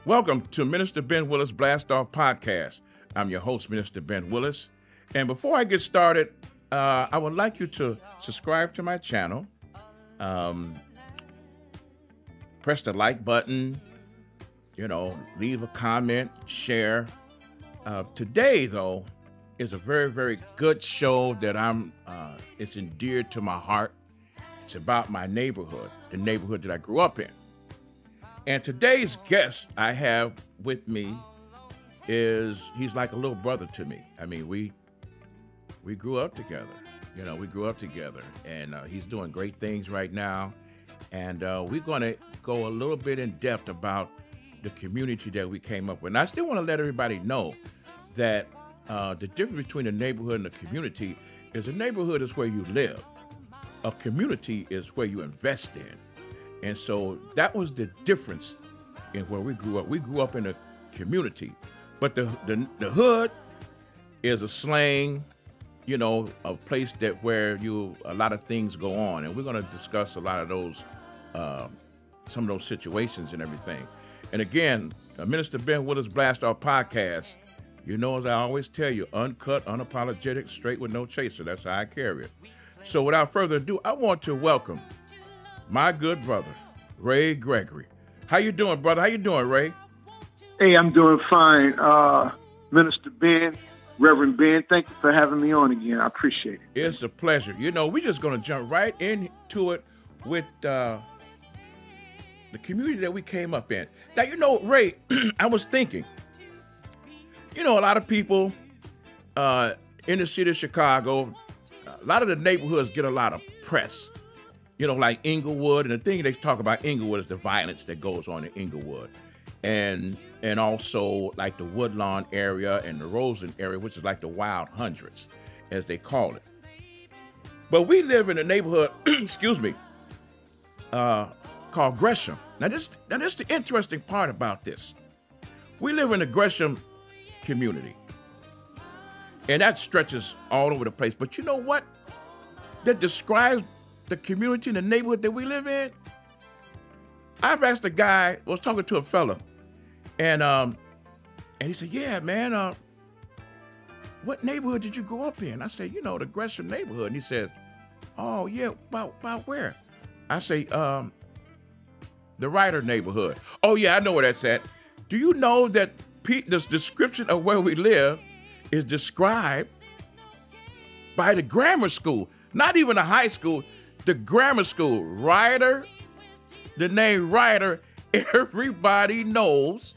Welcome to Minister Ben Willis Blast Off Podcast. I'm your host, Minister Ben Willis. And before I get started, I would like you to subscribe to my channel. Press the like button, leave a comment, share. Today, though, is a very, very good show that it's endeared to my heart. It's about my neighborhood, the neighborhood that I grew up in. And today's guest I have with me he's like a little brother to me. I mean, we grew up together. We grew up together, and he's doing great things right now. And we're going to go a little bit in depth about the community that we came up with. And I still want to let everybody know that the difference between a neighborhood and a community is a neighborhood is where you live. A community is where you invest in. And so that was the difference in where we grew up. We grew up in a community, but the hood is a slang, a place where a lot of things go on. And we're going to discuss a lot of those, some of those situations and everything. And again, Minister Ben Willis Blast Off Podcast, as I always tell you, uncut, unapologetic, straight with no chaser. That's how I carry it. So without further ado, I want to welcome my good brother, Ray Gregory. How you doing, brother? How you doing, Ray? Hey, I'm doing fine. Minister Ben, Reverend Ben, thank you for having me on again. I appreciate it. It's a pleasure. We're just going to jump right into it with the community that we came up in. Now, Ray, I was thinking, a lot of people in the city of Chicago, a lot of the neighborhoods get a lot of press. Like Inglewood, and the thing they talk about Inglewood is the violence that goes on in Inglewood. And also like the Woodlawn area and the Roseland area, which is like the Wild Hundreds, as they call it. But we live in a neighborhood, called Gresham. Now this is the interesting part about this. We live in the Gresham community. And that stretches all over the place. But you know what? That describes the community and the neighborhood that we live in. I've asked a guy, I was talking to a fella, and he said, yeah, man, what neighborhood did you grow up in? I said, the Gresham neighborhood. And he said, oh, yeah, about where? I say, the Ryder neighborhood. Oh, yeah, I know where that's at. Do you know that this description of where we live is described by the grammar school, not even a high school, the grammar school. Ryder, the name Ryder, everybody knows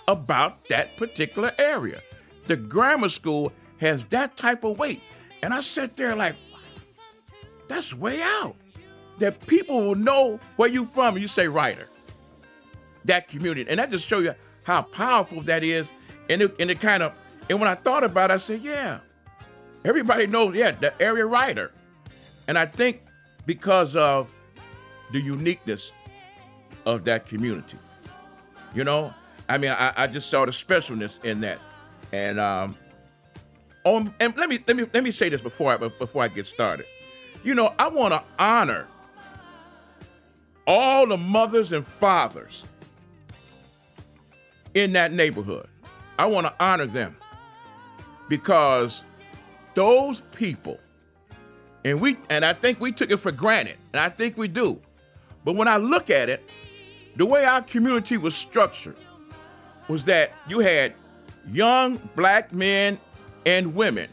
about that particular area. The grammar school has that type of weight. And I sat there like, that's way out. That people will know where you from and you say Ryder. That community. And that just shows you how powerful that is. And when I thought about it, I said, yeah, everybody knows, the area Ryder. And I think because of the uniqueness of that community, I just saw the specialness in that. And and let me say this before I get started. I want to honor all the mothers and fathers in that neighborhood. I want to honor them because those people, and I think we took it for granted, and I think we do. But when I look at it, the way our community was structured was that you had young black men and women,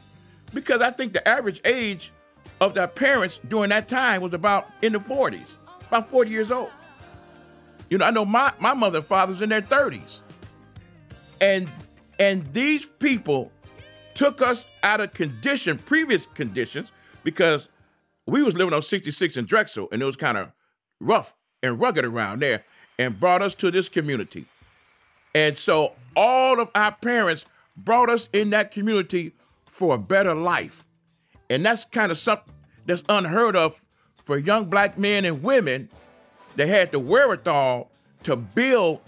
because I think the average age of their parents during that time was about in the 40s, about 40 years old. I know my mother and father's in their 30s. And these people took us out of previous conditions, because we was living on 66 in Drexel, and it was kind of rough and rugged around there, and brought us to this community. And so all of our parents brought us in that community for a better life. And that's kind of something that's unheard of for young black men and women that had the wherewithal to build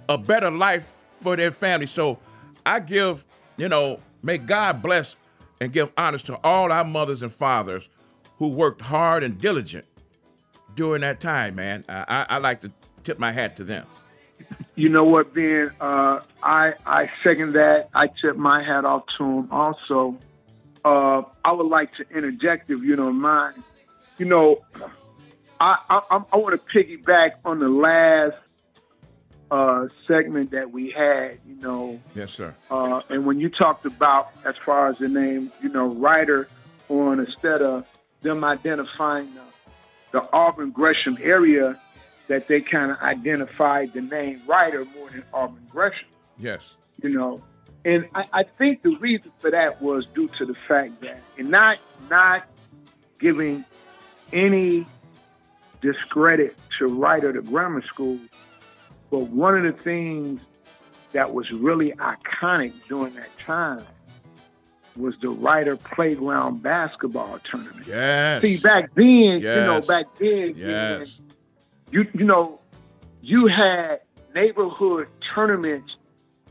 a better life for their family. So I give, may God bless and give honors to all our mothers and fathers who worked hard and diligent during that time, man. I like to tip my hat to them. You know what, Ben? I second that. I tip my hat off to him. Also, I would like to interject, if you don't mind. You know, I want to piggyback on the last segment that we had. You know. Yes, sir. And when you talked about, as far as the name, you know, Ryder, on instead of them identifying the Auburn Gresham area, that they kind of identified the name Ryder more than Auburn Gresham. Yes. You know, and I think the reason for that was due to the fact that, and not giving any discredit to Ryder, the grammar school, but one of the things that was really iconic during that time was the Ryder Playground basketball tournament. Yes. See, back then, yes. You know, you had neighborhood tournaments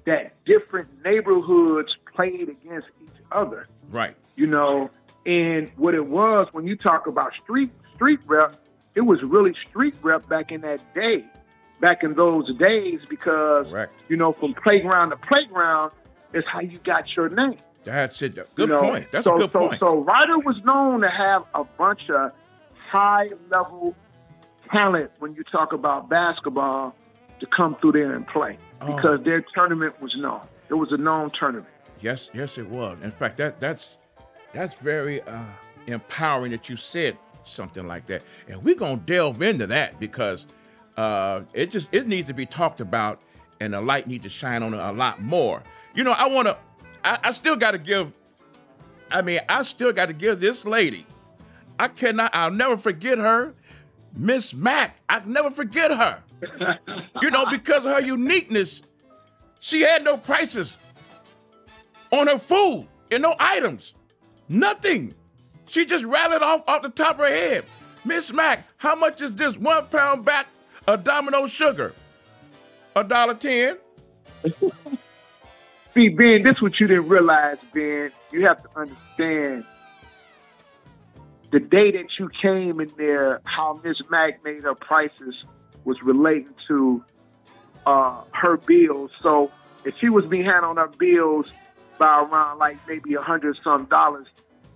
that different neighborhoods played against each other. Right. You know, and what it was, when you talk about street rep, it was really street rep back in that day, back in those days, because, Correct. You know, from playground to playground is how you got your name. That's it. Good point. That's a good point. So Ryder was known to have a bunch of high-level talent when you talk about basketball to come through there and play, because their tournament was known. It was a known tournament. Yes, it was. In fact, that's very empowering that you said something like that. And we're gonna delve into that because it needs to be talked about, and the light needs to shine on it a lot more. You know, I still got to give this lady. I'll never forget her. Miss Mac, I'll never forget her. You know, because of her uniqueness, she had no prices on her food and no items, nothing. She just rattled off the top of her head. Miss Mac, how much is this 1 pound back of Domino sugar? $1.10. See, Ben, this is what you didn't realize, Ben. You have to understand, the day that you came in there, how Miss Mac made her prices was relating to her bills. So if she was behind on her bills by around like maybe $100-some,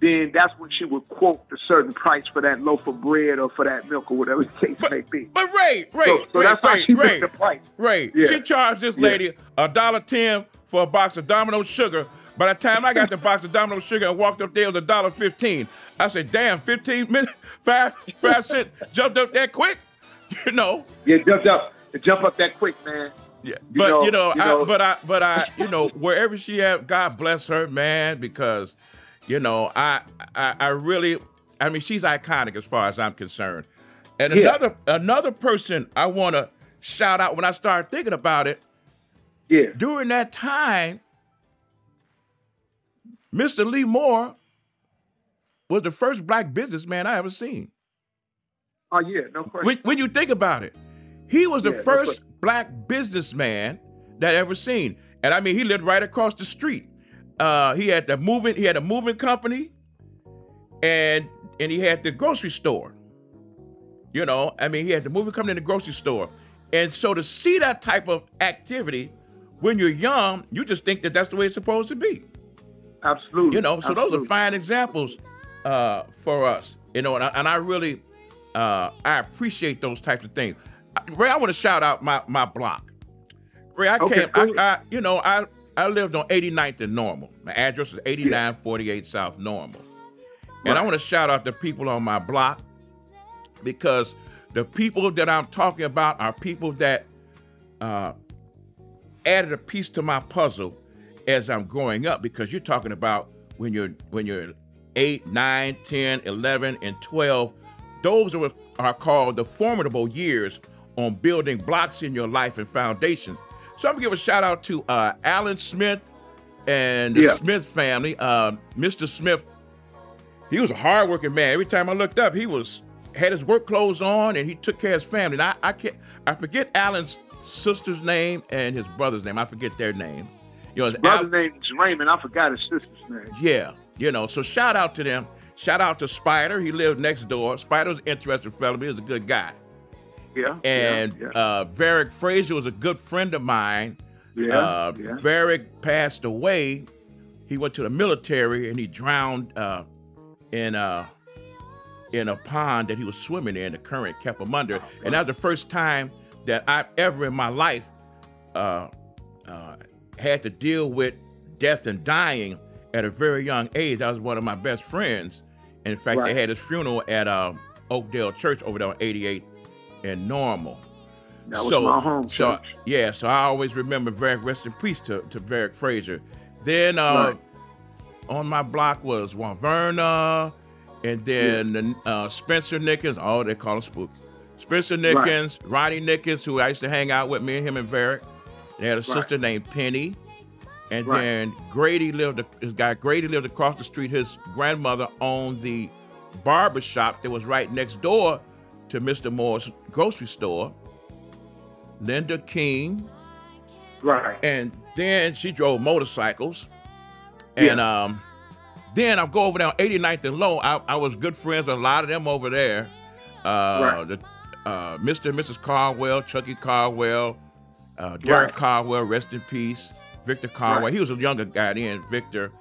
then that's when she would quote a certain price for that loaf of bread or for that milk or whatever the case may be. But Ray, that's how she made the price. Yeah. She charged this lady $1.10 for a box of Domino sugar. By the time I got the box of Domino sugar and walked up there, it was $1.15. I said, damn, 15 minutes, 5 cents jumped up that quick, you know. Yeah, jump up that quick, man. Yeah, but you know, wherever she at, God bless her, man, because, you know, I really, she's iconic as far as I'm concerned. And another person I want to shout out when I started thinking about it. Yeah. During that time, Mr. Lee Moore was the first black businessman I ever seen. Oh, yeah, no question. When you think about it, he was the first black businessman that I ever seen. And he lived right across the street. He had a moving company, and he had the grocery store. You know, he had the moving company and the grocery store. And so to see that type of activity when you're young, you just think that that's the way it's supposed to be. Absolutely. You know, so those are fine examples for us. You know, and I really, I appreciate those types of things. Ray, I want to shout out my block. Ray, I lived on 89th and Normal. My address is 8948 South Normal. And I want to shout out the people on my block, because the people that I'm talking about are people that added a piece to my puzzle as I'm growing up, because you're talking about when you're 8, 9, 10, 11, and 12, those are called the formidable years on building blocks in your life and foundations. So I'm gonna give a shout out to Alan Smith and the Smith family. Mr. Smith, he was a hardworking man. Every time I looked up, he had his work clothes on and he took care of his family. And I forget Alan's sister's name and his brother's name. I forget their name. You know, his brother's name is Raymond. I forgot his sister's name. Yeah, you know. So shout out to them. Shout out to Spider. He lived next door. Spider was an interesting fellow. He was a good guy. Yeah. And Varick Frazier was a good friend of mine. Varick passed away. He went to the military and he drowned in a pond that he was swimming in. The current kept him under. And that was the first time that I ever in my life had to deal with death and dying at a very young age. That was one of my best friends. And in fact, they had his funeral at Oakdale Church over there on 88th and Normal. That was my home church. So I always remember Varick, rest in peace to Varick Frazier. Then on my block was Waverna, and then Spencer Nickens. Oh, they call him Spook. Spencer Nickens, Ronnie Nickens, who I used to hang out with, me and him and Varick. They had a sister named Penny. And then Grady lived across the street. His grandmother owned the barber shop that was right next door to Mr. Moore's grocery store. Linda King. Right. And then she drove motorcycles. And then I'll go over there on 89th and Low. I was good friends with a lot of them over there. Mr. and Mrs. Caldwell, Chucky Caldwell, Derek Caldwell, rest in peace. Victor Conway. He was a younger guy then, Victor.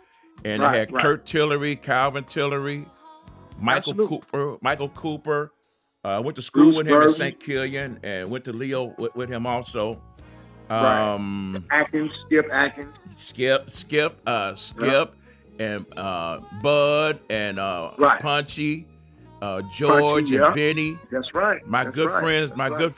And they had Kurt Tillery, Calvin Tillery, Michael Cooper. Went to school with him in St. Killian and went to Leo with him also. Skip Atkins. Skip, and Bud and Punchy, George and Benny. That's right. My good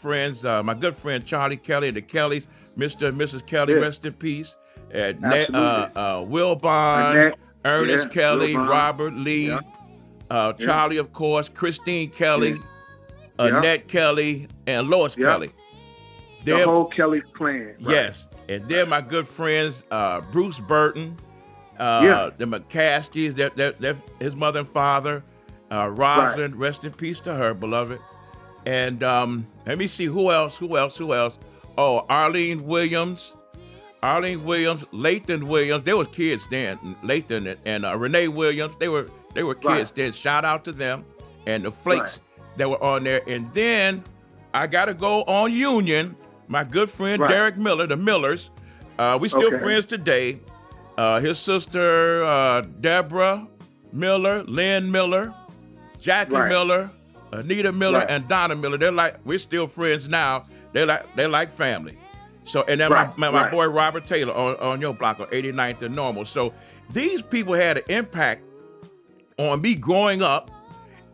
friend Charlie Kelly and the Kellys, Mr. and Mrs. Kelly, rest in peace. Will Bond, Ernest Kelly, Robert Lee, Charlie, of course, Christine Kelly, Annette Kelly, and Lois Kelly. The whole Kelly clan. Yes. And they're my good friends, Bruce Burton, the McCaskies, his mother and father, Rosalind, rest in peace to her, beloved. And let me see, who else? Oh, Arlene Williams, Lathan Williams. They were kids then. Lathan and Renee Williams. They were kids then. Shout out to them and the Flakes that were on there. And then I got to go on Union. My good friend Derek Miller, the Millers. We still friends today. His sister Deborah Miller, Lynn Miller, Jackie Miller, Anita Miller, and Donna Miller. We're still friends now. They're like family. So, and then my boy Robert Taylor on your block on 89th and Normal. So these people had an impact on me growing up.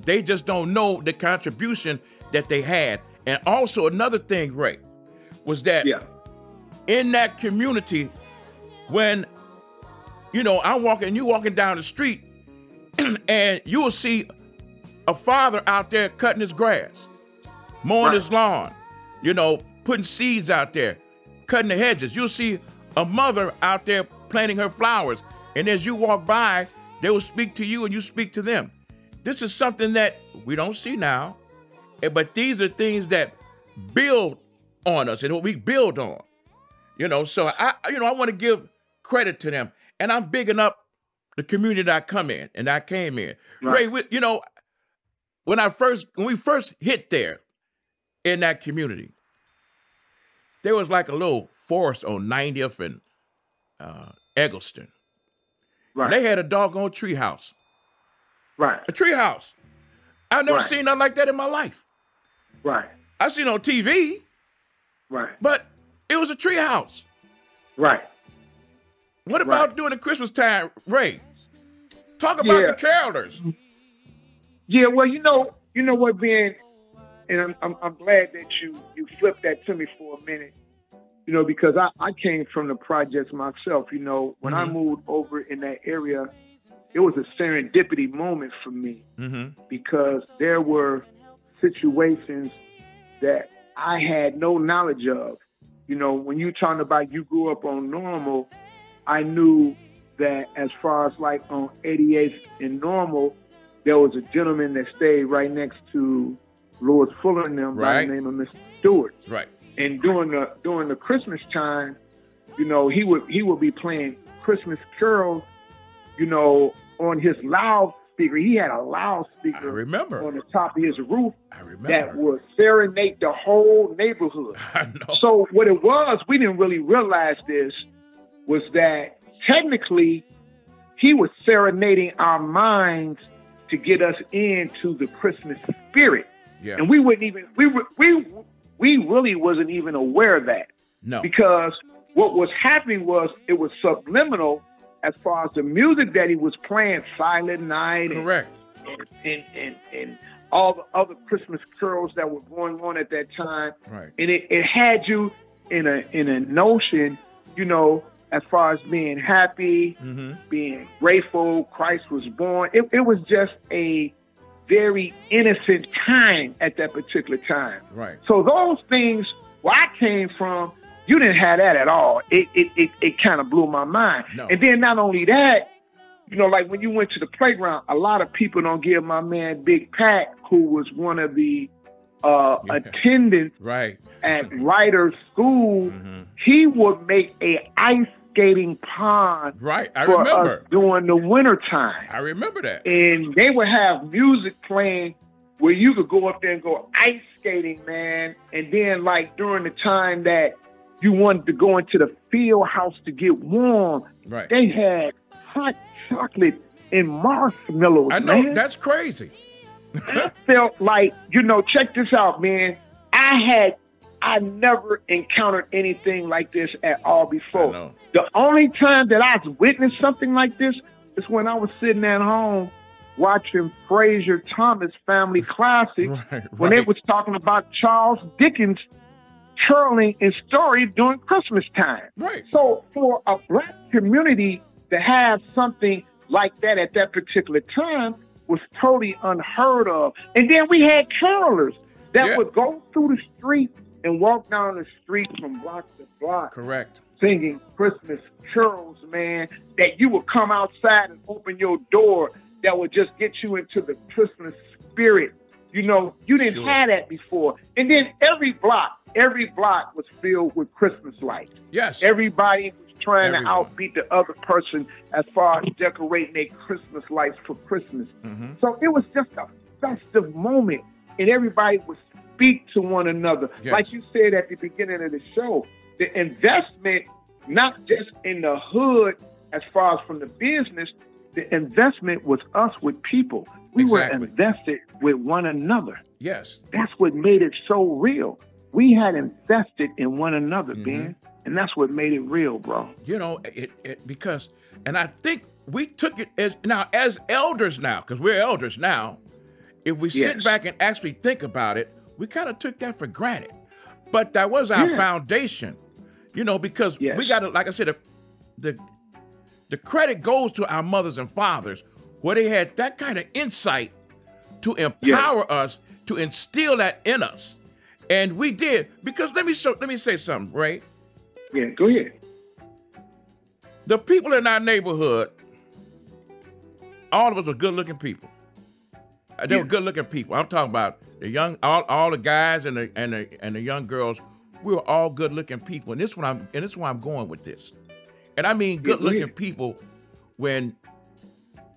They just don't know the contribution that they had. And also another thing, Ray, was that in that community, when, I'm walking down the street and you will see a father out there cutting his grass, mowing his lawn, putting seeds out there, cutting the hedges. You'll see a mother out there planting her flowers. And as you walk by, they will speak to you and you speak to them. This is something that we don't see now, but these are things that build on us and what we build on. So I want to give credit to them. And I'm bigging up the community that I come in and I came in. Ray, when we first hit there in that community, there was like a little forest on 90th and Eggleston. Right. They had a doggone tree house. Right. A tree house. I've never seen nothing like that in my life. Right. I seen it on TV. Right. But it was a tree house. Right. What about during the Christmas time, Ray? Talk about the carolers. Yeah, well, you know what, Ben, and I'm glad that you flipped that to me for a minute, because I came from the projects myself. When I moved over in that area, it was a serendipity moment for me because there were situations that I had no knowledge of. When you're talking about you grew up on Normal, I knew that as far as like on 88th and Normal, there was a gentleman that stayed right next to Lewis Fuller and them by the name of Mr. Stewart. Right. And during the Christmas time, he would be playing Christmas carols, on his loudspeaker. He had a I loudspeaker remember. on the top of his roof I remember. that would serenade the whole neighborhood. I know. So what it was, we didn't really realize this, was that technically he was serenading our minds to get us into the Christmas spirit. Yeah. And we wouldn't even, we really wasn't even aware of that. No. Because what was happening was it was subliminal as far as the music that he was playing, Silent Night. Correct. And all the other Christmas carols that were going on at that time. Right. And it had you in a notion, you know, as far as being happy, being grateful, Christ was born. It was just a very innocent time at that particular time. Right. So those things, where I came from, you didn't have that at all. It kind of blew my mind. No. And then not only that, you know, like when you went to the playground, a lot of people don't give my man Big Pat, who was one of the attendants right. at Ryder's school, he would make a ice skating pond Right. I for remember. us during the winter time. I remember that. And they would have music playing where you could go up there and go ice skating, man. And then like during the time that you wanted to go into the field house to get warm, Right. they had hot chocolate and marshmallows, I know. man. That's crazy. I felt like, you know, check this out, man. I never encountered anything like this at all I before. know. The only time that I witnessed something like this is when I was sitting at home watching Fraser Thomas Family Classic when they was talking about Charles Dickens caroling and story during Christmas time. Right. So for a black community to have something like that at that particular time was totally unheard of. And then we had carolers that would go through the street and walk down the street from block to block. Correct. Singing Christmas carols, man, that you would come outside and open your door that would just get you into the Christmas spirit. You know, you didn't have that before. And then every block was filled with Christmas lights. Yes. Everybody was trying Everyone. to outbeat the other person as far as decorating their Christmas lights for Christmas. So it was just a festive moment, and everybody would speak to one another. Yes. Like you said at the beginning of the show, the investment, not just in the hood as far as from the business, the investment was us with people. We were invested with one another. Yes. That's what made it so real. We had invested in one another, Ben, and that's what made it real, bro. You know, because, and I think we took it as elders now, because we're elders now. If we sit back and actually think about it, we kind of took that for granted. But that was our foundation, you know, because we got to, like I said, the credit goes to our mothers and fathers, where they had that kind of insight to empower us, to instill that in us. And we did, because let me say something, Ray. Yeah, go ahead. The people in our neighborhood, all of us were good-looking people. They were good-looking people. I'm talking about the young, all the guys and the young girls. We were all good-looking people, and this is where I'm going with this. And I mean good-looking people when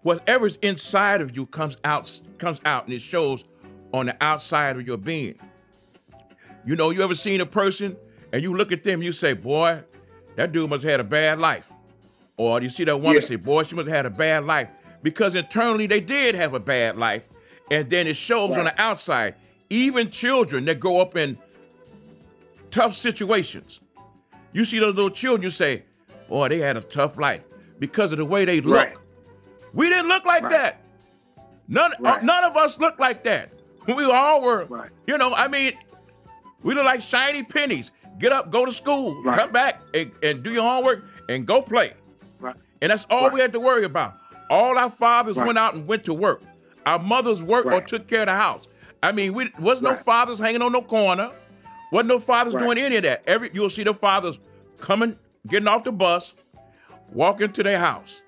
whatever's inside of you comes out, and it shows on the outside of your being. You know, you ever seen a person and you look at them, you say, boy, that dude must have had a bad life. Or you see that woman say, boy, she must have had a bad life. Because internally they did have a bad life. And then it shows on the outside. Even children that grow up in tough situations. You see those little children, you say, boy, they had a tough life because of the way they look. We didn't look like that. None of us looked like that. We all were, you know, I mean, we look like shiny pennies. Get up, go to school, come back and do your homework and go play. And that's all we had to worry about. All our fathers went out and went to work. Our mothers worked or took care of the house. I mean, wasn't no fathers hanging on no corner. Wasn't no fathers doing any of that. You'll see the fathers coming, getting off the bus, walking to their house.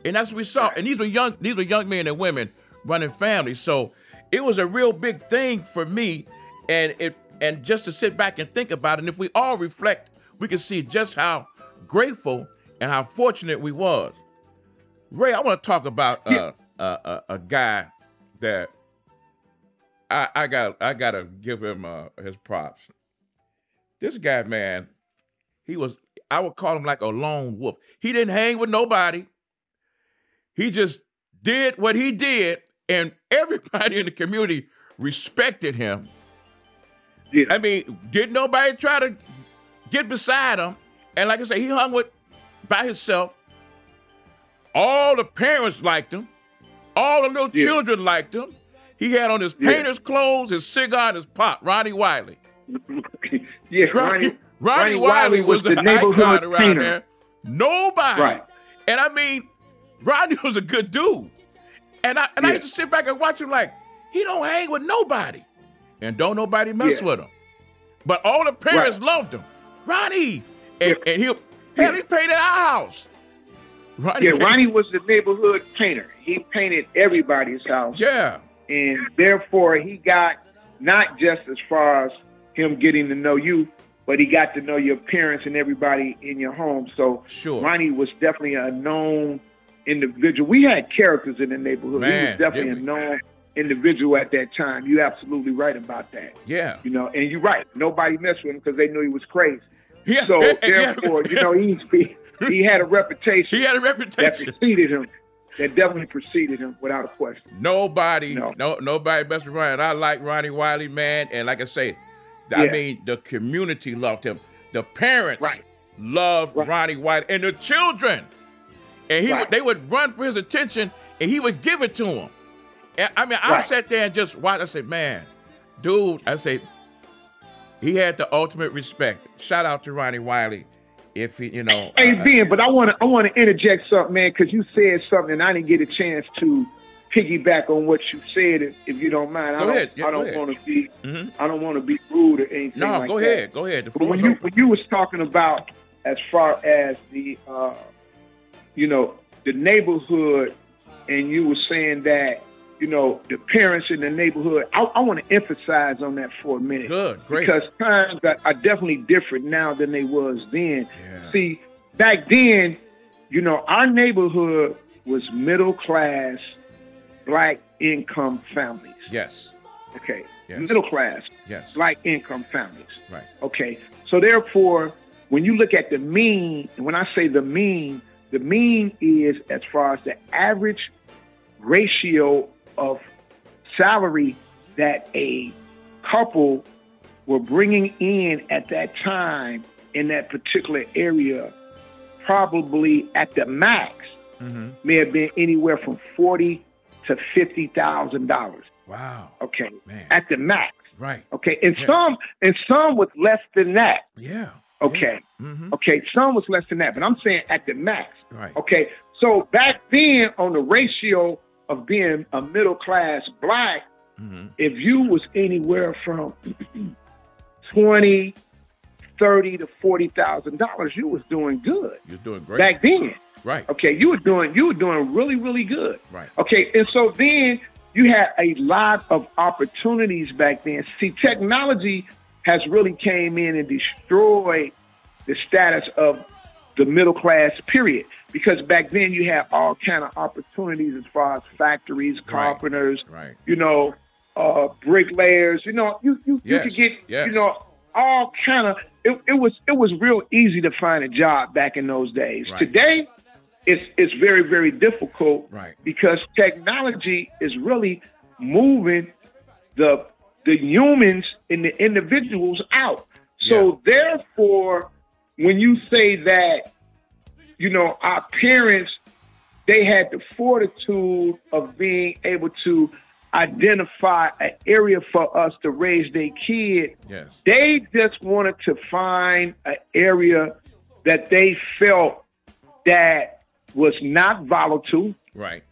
And that's what we saw. And these were young men and women running families. So it was a real big thing for me. And just to sit back and think about it, and if we all reflect, we can see just how grateful and how fortunate we was. Ray, I want to talk about a guy that I gotta give him his props. This guy, man, I would call him like a lone wolf. He didn't hang with nobody. He just did what he did, and everybody in the community respected him. Yeah. I mean, didn't nobody try to get beside him. And like I say, he hung by himself. All the parents liked him. All the little children liked him. He had on his painter's clothes, his cigar, and his pop. Ronnie Wiley. Yeah, Ronnie Wiley was the neighborhood icon around there. Nobody. Right. And I mean, Ronnie was a good dude. And I used to sit back and watch him like, he don't hang with nobody. And don't nobody mess with him. But all the parents loved him. Ronnie. And he painted our house. Ronnie was the neighborhood painter. He painted everybody's house. Yeah. And therefore, he got not just as far as him getting to know you, but he got to know your parents and everybody in your home. So Ronnie was definitely a known individual. We had characters in the neighborhood. Man, he was definitely a known individual at that time. You're absolutely right about that. Yeah. You know, and you're right. Nobody messed with him because they knew he was crazy. Yeah. So therefore, you know, he had a reputation. He had a reputation that preceded him. That definitely preceded him without a question. Nobody messed with Ronnie. And I like Ronnie Wiley, man. And like I say, I mean, the community loved him. The parents loved Ronnie Wiley, and the children. And they would run for his attention, and he would give it to them. And I mean, I sat there and just watched. I said, man, dude, I said, he had the ultimate respect. Shout out to Ronnie Wiley. If he, you know. Hey, Ben, but I want to interject something, man, because you said something and I didn't get a chance to piggyback on what you said. If you don't mind, I don't want to be rude or anything. No, like go ahead. Go ahead. When you was talking about as far as the the neighborhood, and you were saying that the parents in the neighborhood, I want to emphasize on that for a minute. Good, great. Because times are definitely different now than they was then. Yeah. See, back then, our neighborhood was middle class, black income families. Yes. Okay. Yes. Middle class. Yes. Black income families. Right. Okay. So therefore, when you look at the mean, and when I say the mean is as far as the average ratio of salary that a couple were bringing in at that time in that particular area, probably at the max, may have been anywhere from $40,000 to $50,000. Wow. Okay. Man. At the max. Right. Okay. And some was less than that. Yeah. Okay. Yeah. Mm-hmm. Okay. Some was less than that, but I'm saying at the max. Right. Okay. So back then, on the ratio of being a middle class black, if you was anywhere from $20,000, $30,000 to $40,000, you was doing good. You're doing great back then. Right. Okay. You were doing really, really good. Right. Okay. And so then you had a lot of opportunities back then. See, technology has really came in and destroyed the status of the middle class period, because back then you had all kind of opportunities as far as factories, carpenters, bricklayers. You could get all kind of. It was real easy to find a job back in those days. Right. Today, it's very, very difficult, because technology is really moving the humans and the individuals out. So therefore, when you say that, our parents, they had the fortitude of being able to identify an area for us to raise their kid. Yes. They just wanted to find an area that they felt that was not volatile. Right.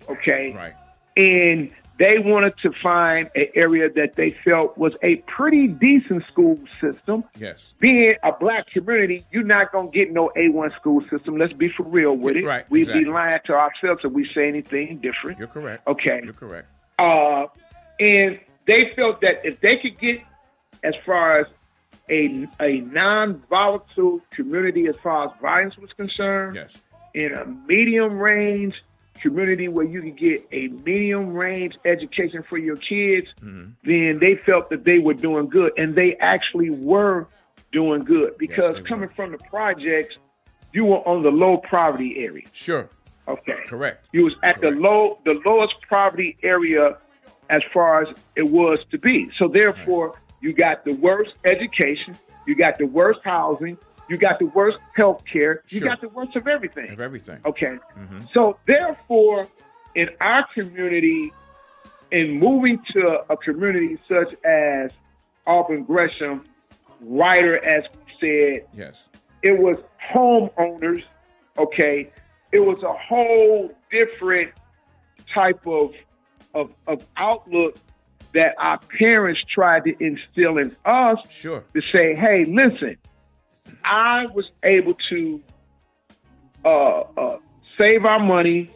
Okay. Right. And they wanted to find an area that they felt was a pretty decent school system. Yes. Being a black community, you're not going to get no A1 school system. Let's be for real with it. Right. We'd be lying to ourselves if we say anything different. You're correct. Okay. You're correct. And they felt that if they could get as far as a non-volatile community as far as violence was concerned, yes, in a medium range community where you can get a medium range education for your kids, then they felt that they were doing good. And they actually were doing good because coming from the projects, you were on the low poverty area. Sure. Okay. Correct. You was at the lowest poverty area as far as it was to be. So therefore, you got the worst education, you got the worst housing, you got the worst health care, you got the worst of everything. Of everything. Okay. So therefore, in our community, in moving to a community such as Auburn Gresham, Ryder, as we said, it was homeowners, okay? It was a whole different type of outlook that our parents tried to instill in us to say, hey, listen, I was able to save our money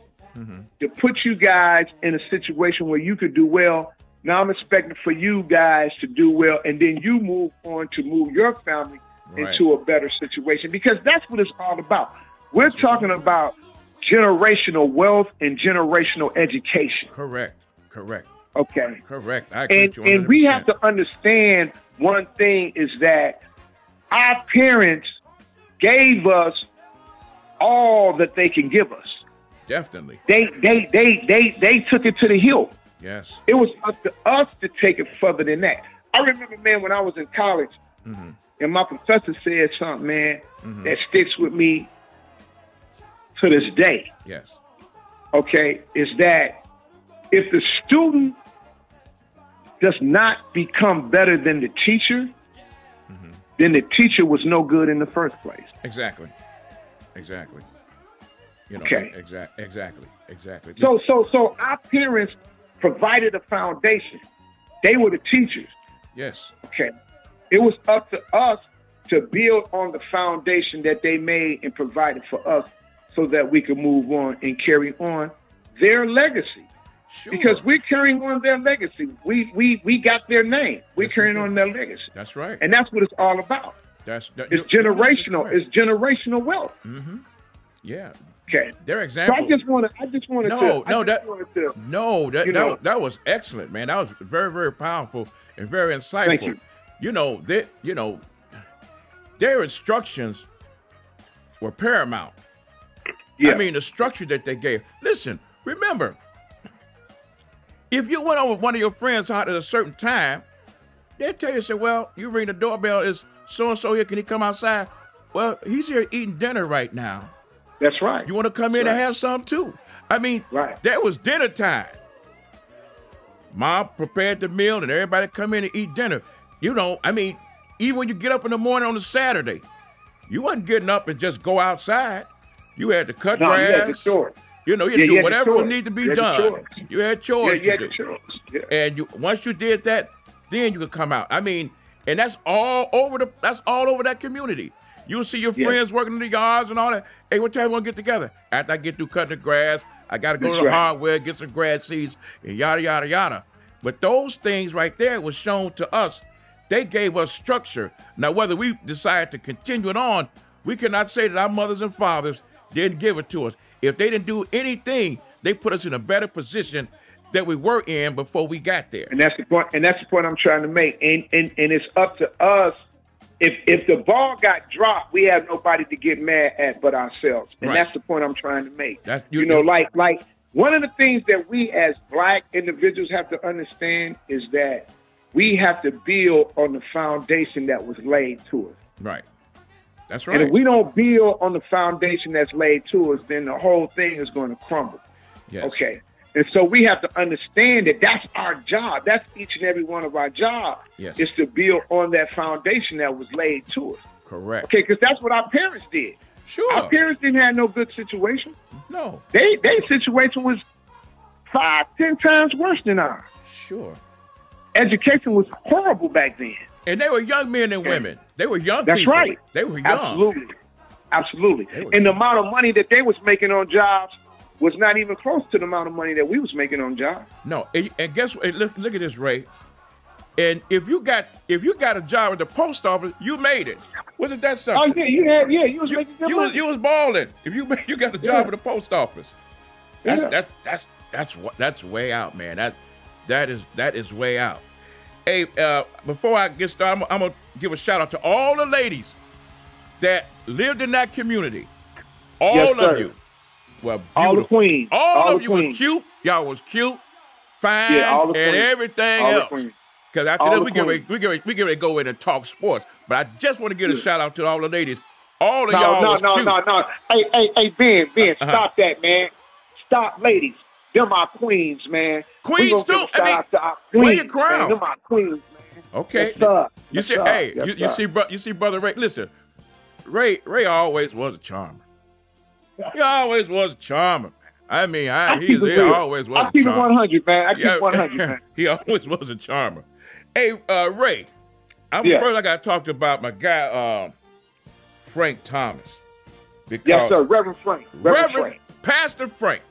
to put you guys in a situation where you could do well. Now I'm expecting for you guys to do well, and then you move on to move your family into a better situation, because that's what it's all about. We're talking about generational wealth and generational education. Correct. Okay. Correct. I agree with you 100%. And we have to understand one thing is that our parents gave us all that they can give us. Definitely. They took it to the hill. Yes. It was up to us to take it further than that. I remember, man, when I was in college, and my professor said something, man, that sticks with me to this day. Yes. Okay, is that if the student does not become better than the teacher, then the teacher was no good in the first place. Exactly. You know, okay. Exactly. So our parents provided a foundation. They were the teachers. Yes. Okay. It was up to us to build on the foundation that they made and provided for us so that we could move on and carry on their legacy. Sure. Because we're carrying on their legacy. We got their name. We're carrying on their legacy. That's right. And that's what it's all about. It's generational. It's generational wealth. Yeah. Okay. Their example. So I just wanted to. That was excellent, man. That was very, very powerful and very insightful. Thank you. Their instructions were paramount. Yeah. I mean, the structure that they gave. Listen, remember, if you went over one of your friends' house at a certain time, they'll tell you, say, well, you ring the doorbell, is so-and-so here, can he come outside? Well, he's here eating dinner right now. That's right. You want to come in and have some too? I mean, that was dinner time. Mom prepared the meal and everybody come in and eat dinner. I mean, even when you get up in the morning on a Saturday, you wasn't getting up and just go outside. You had to cut grass. You had to do whatever would need to be done. You had chores to do. Yeah. And once you did that, then you could come out. I mean, and that's all over that community. You'll see your friends working in the yards and all that. Hey, what time we gonna get together? After I get through cutting the grass, I gotta go to the hardware, get some grass seeds, and yada, yada, yada. But those things right there was shown to us. They gave us structure. Now, whether we decide to continue it on, we cannot say that our mothers and fathers didn't give it to us. If they didn't do anything, they put us in a better position that we were in before we got there. And that's the point. And that's the point I'm trying to make. And it's up to us. If the ball got dropped, we have nobody to get mad at but ourselves. And that's the point I'm trying to make. Like one of the things that we as Black individuals have to understand is that we have to build on the foundation that was laid to us. Right. That's right. And if we don't build on the foundation that's laid to us, then the whole thing is going to crumble. Yes. Okay. And so we have to understand that that's our job. That's each and every one of our jobs. Yes. Is to build on that foundation that was laid to us. Correct. Okay, because that's what our parents did. Sure. Our parents didn't have no good situation. No. Their situation was 5-10 times worse than ours. Sure. Education was horrible back then. And they were young men and women. They were young people. That's right. They were young. Absolutely. And the amount of money that they was making on jobs was not even close to the amount of money that we was making on jobs. No. And guess what? Look at this, Ray. And if you got a job at the post office, you made it. Wasn't that something? Oh yeah, you was making good money. You was balling. If you got a job at the post office. That's way out, man. That is way out. Hey, before I get started, I'm gonna give a shout out to all the ladies that lived in that community. All of you were beautiful. All the queens. All of you were cute. Y'all was cute, fine, and everything else. Because after this, we get ready to go in and talk sports. But I just want to give a shout out to all the ladies. All of y'all was cute. No. Hey, Ben, stop that, man. Stop, ladies. They're my queens, man. Queens too. Wear your crown. They're my queens, man. Okay. You see, you see, brother Ray. Listen, Ray always was a charmer. He always was a charmer. I mean, he always was a charmer. I keep it 100, man. I keep 100, man. He always was a charmer. Hey, Ray, first I got to talk about my guy, Frank Thomas. Yes, sir, Reverend Frank. Reverend Pastor Frank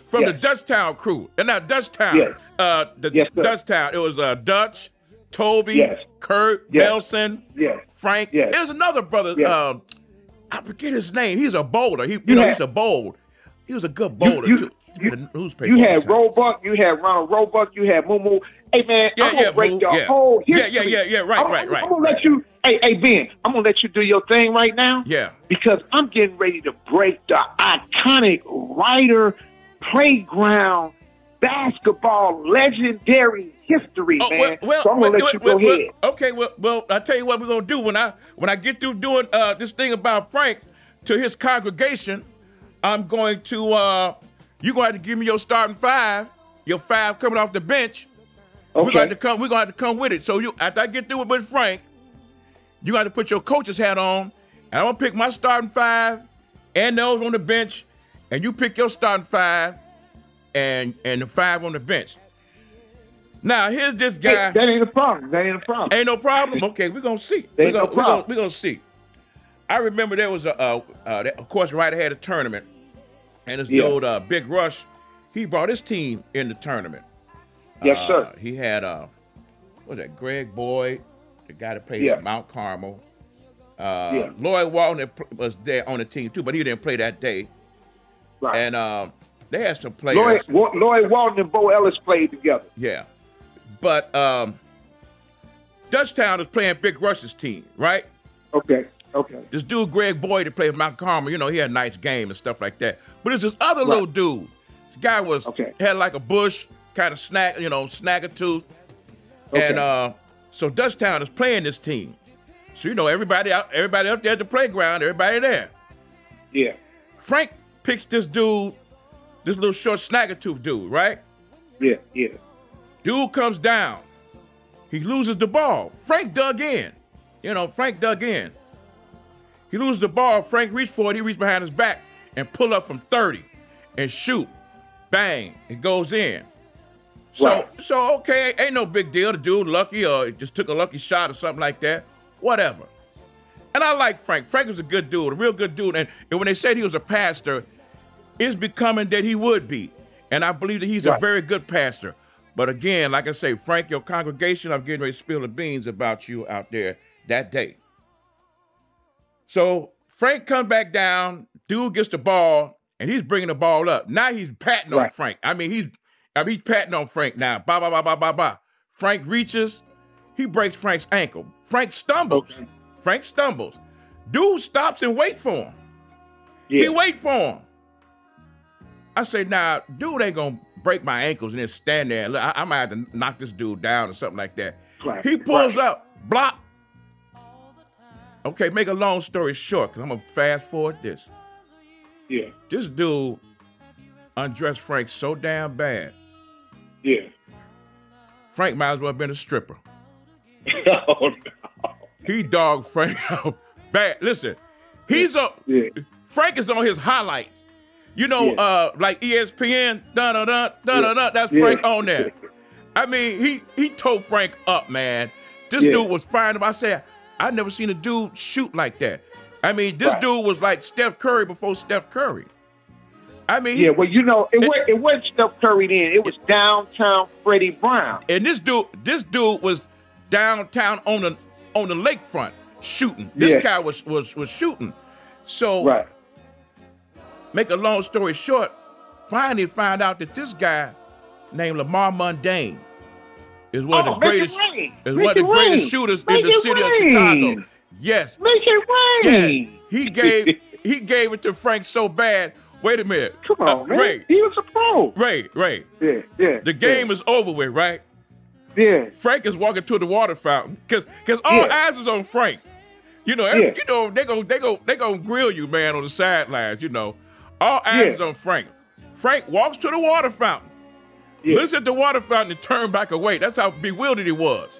from the Dutchtown crew. And now Dutchtown, Dutchtown, it was Dutch, Toby, Kurt, Nelson, Frank. There's another brother, I forget his name. He's a bowler. He's a bold. He was a good bowler, too. You had Roebuck, you had Ronald Roebuck, you had Moo. Hey, man, I'm going to break your whole history. Right. I'm going to let you, hey, Ben, I'm going to let you do your thing right now. Yeah. Because I'm getting ready to break the iconic Ryder playground basketball legendary history, man. So I'm going to let you go ahead. Okay, well, I'll tell you what we're going to do. When I get through doing this thing about Frank to his congregation, I'm going to, you're going to have to give me your starting five, your five coming off the bench. Okay. We're going to have to come with it. So after I get through it with Frank, you got to put your coach's hat on, and I'm going to pick my starting five and those on the bench, and you pick your starting five and the five on the bench. Now, here's this guy. That ain't a problem. Ain't no problem? Okay, we're going to see. We're going to see. I remember there was of course, Ryder had a tournament, and this dude, Big Rush, he brought his team in the tournament. Yes, sir. He had, what was that, Greg Boyd, the guy that played at Mount Carmel. Lloyd Walton was there on the team, too, but he didn't play that day. Right. And they had some players. Lloyd Walton and Bo Ellis played together. Yeah. But Dutchtown is playing Big Rush's team, right? Okay. This dude, Greg Boyd, that played for Mount Carmel, he had a nice game and stuff like that. But there's this other little dude. This guy had like a bush, kind of snag a tooth. Okay. And so Dutchtown is playing this team. So, everybody up there at the playground, everybody there. Yeah. Frank picks this dude, this little short snagger-tooth dude, right? Yeah. Dude comes down. He loses the ball. Frank dug in. He loses the ball. Frank reached for it. He reached behind his back and pull up from 30 and shoot. Bang. It goes in. So okay, ain't no big deal. The dude lucky or just took a lucky shot or something like that. Whatever. And I like Frank. Frank was a good dude, a real good dude. And when they said he was a pastor, it's becoming that he would be. And I believe that he's a very good pastor. But again, like I say, Frank, your congregation, I'm getting ready to spill the beans about you out there that day. So Frank comes back down, dude gets the ball, and he's bringing the ball up. Now he's patting on Frank. He's patting on Frank now. Ba. Frank reaches, he breaks Frank's ankle. Frank stumbles. Dude stops and waits for him. Yeah. He wait for him. I say, nah, dude ain't gonna break my ankles and then stand there. Look, I might have to knock this dude down or something like that. Right. He pulls up, block. Okay, make a long story short, because I'm gonna fast forward this. Yeah. This dude undressed Frank so damn bad. Yeah. Frank might as well have been a stripper. Oh, no. He dogged Frank out bad. Listen, Frank is on his highlights. Like ESPN, that's Frank on there. He tore Frank up, man. This dude was firing him. I said, I never seen a dude shoot like that. This dude was like Steph Curry before Steph Curry. It wasn't Steph Curry then. It was downtown Freddie Brown. And this dude was downtown on the lakefront shooting. This guy was shooting. So, make a long story short, finally found out that this guy named Lamar Mundane is one of the greatest shooters in the city of Chicago. Yes. Make it rain. Yes. He gave it to Frank so bad. Wait a minute. Come on, man. Ray. He was a pro. Ray. Yeah. The game is over with, right? Yeah. Frank is walking to the water fountain because all eyes is on Frank. You know, they gonna grill you, man, on the sidelines. You know, all eyes is on Frank. Frank walks to the water fountain, looks at the water fountain, and turn back away. That's how bewildered he was.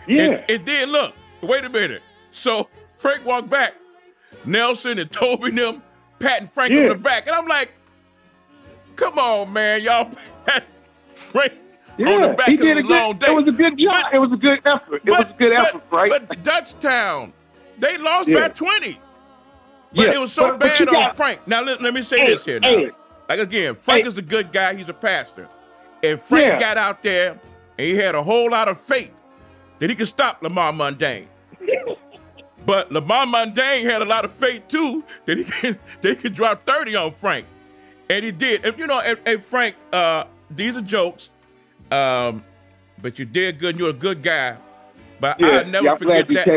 Yeah. And then look, wait a minute. So Frank walked back. Nelson and Toby and them patting Frank on the back, and I'm like, come on, man, y'all pat Frank on the back. He of did a long day. It was a good job. It was a good effort. It was a good effort, Frank. But Dutchtown, they lost by 20. But it was so bad on Frank. Now, let me say this here. Now. Like, again, Frank is a good guy. He's a pastor. And Frank got out there, and he had a whole lot of faith that he could stop Lamar Mundane. But Lamar Mundane had a lot of faith, too, that he could drop 30 on Frank. And he did. And, you know, and Frank, these are jokes, but you did good, and you're a good guy. But I'll never forget that.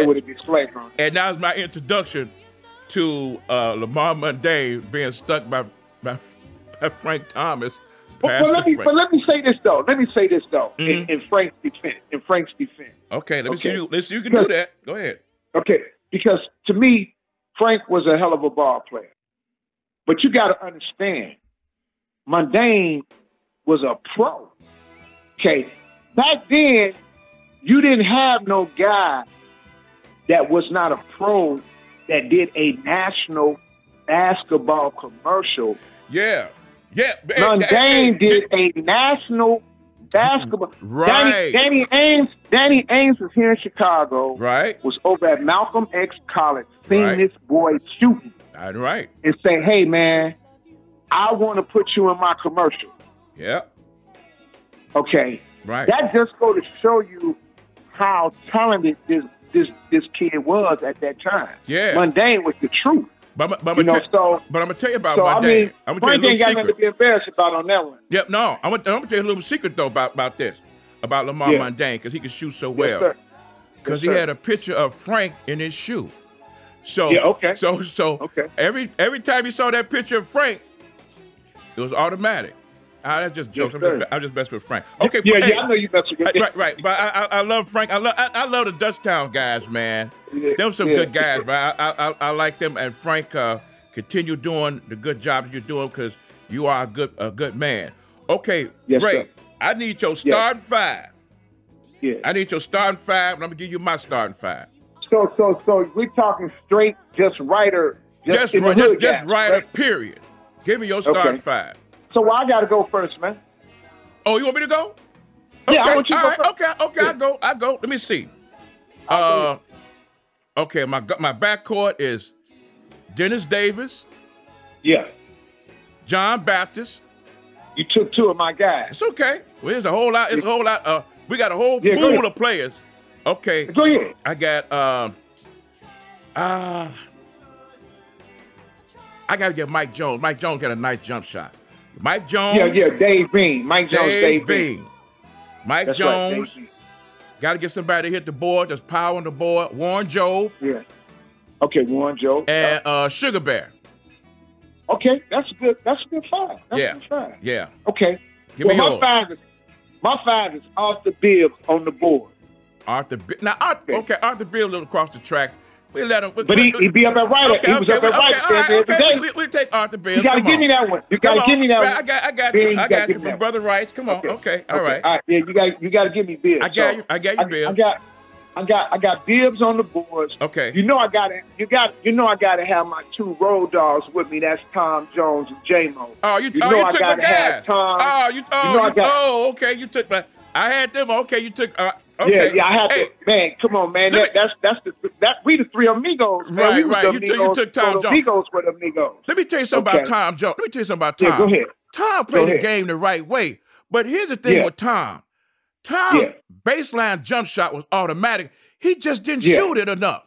And that was my introduction to Lamar Mundane being stuck by Frank Thomas. But let me say this though. In Frank's defense. Okay, let me see you. Let's see you can do that. Go ahead. Okay, because to me, Frank was a hell of a ball player. But you got to understand, Mundane was a pro. Okay, back then, you didn't have no guy that was not a pro that did a national basketball commercial. Yeah. Mundane did a national basketball. Right. Danny Ainge was here in Chicago. Right. Was over at Malcolm X College, seeing this boy shooting. Right. And saying, hey, man, I want to put you in my commercial. Yeah. Okay. Right. That just go to show you how talented this kid was at that time. Yeah. Mundane was the truth. But I'm gonna tell you about Mundane. I'm gonna tell you a little ain't got secret. nothing to be embarrassed about on that one. Yep. No, I'm gonna tell you a little secret though about this, about Lamar Mundane, because he could shoot so well. Because he had a picture of Frank in his shoe. So every time you saw that picture of Frank, it was automatic. That's just jokes. I'm just messing with Frank. Okay. I know you messing with him. Right. But I love Frank. I love the Dutchtown guys, man. Them some good guys, but I like them. And Frank, continue doing the good job that you're doing because you are a good man. Okay, Ray, I need your starting five. Yeah. I need your starting five, and I'm gonna give you my starting five. So we're talking straight, just writer, just writer. Period. Give me your starting five. So I got to go first, man. Oh, you want me to go? Okay. Yeah, I want you to go first. Okay, yeah. I go. Let me see. Okay, my backcourt is Dennis Davis. Yeah. John Baptist. You took two of my guys. It's okay. Well, there's a whole lot. We got a whole pool of players. Okay. Go ahead. I got I got to get Mike Jones. Mike Jones got a nice jump shot. Mike Jones. Yeah, Dave Bean. Mike Jones, Dave Bean. Mike That's Jones. Right, got to get somebody to hit the board. There's power on the board. Warren Jobe. Yeah. Okay, Warren Jobe. And Sugar Bear. Okay, that's a good five. That's a good five. Yeah. Okay. Give me yours. My five is Arthur Bibbs on the board. Arthur Bibbs a little across the tracks. We let him. But he be up at right. He was up at right. We take Arthur Bibbs. You got to give me that one. You got to give me that one. I got you. I got you. My brother Rice. Come on. Okay. All right. Yeah, you got to give me Bibbs. I got you, Bibbs. I got Bibbs on the boards. Okay. You know I gotta have my two road dogs with me. That's Tom Jones and J-Mo. You took my guys. Okay. You took my. I had them. Okay, you took. Okay. Yeah, I had to. Man, come on, man. We the three amigos. Man. Right. You took Tom Jones. Amigos were the amigos. Let me tell you something about Tom Jones. Tom. Yeah, go ahead. Tom played the game the right way. But here's the thing with Tom. Baseline jump shot was automatic. He just didn't shoot it enough.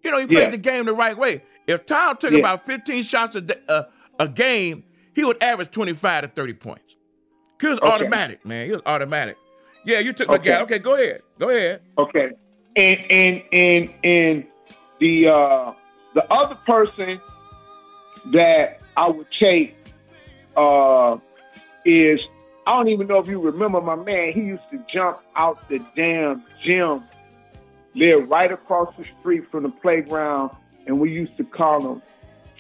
You know, he played the game the right way. If Tom took about 15 shots a game, he would average 25 to 30 points. He was automatic, man. He was automatic. Yeah, you took my guy. Okay, go ahead. Go ahead. Okay. And the other person that I would take is, I don't even know if you remember my man. He used to jump out the damn gym, live right across the street from the playground, and we used to call him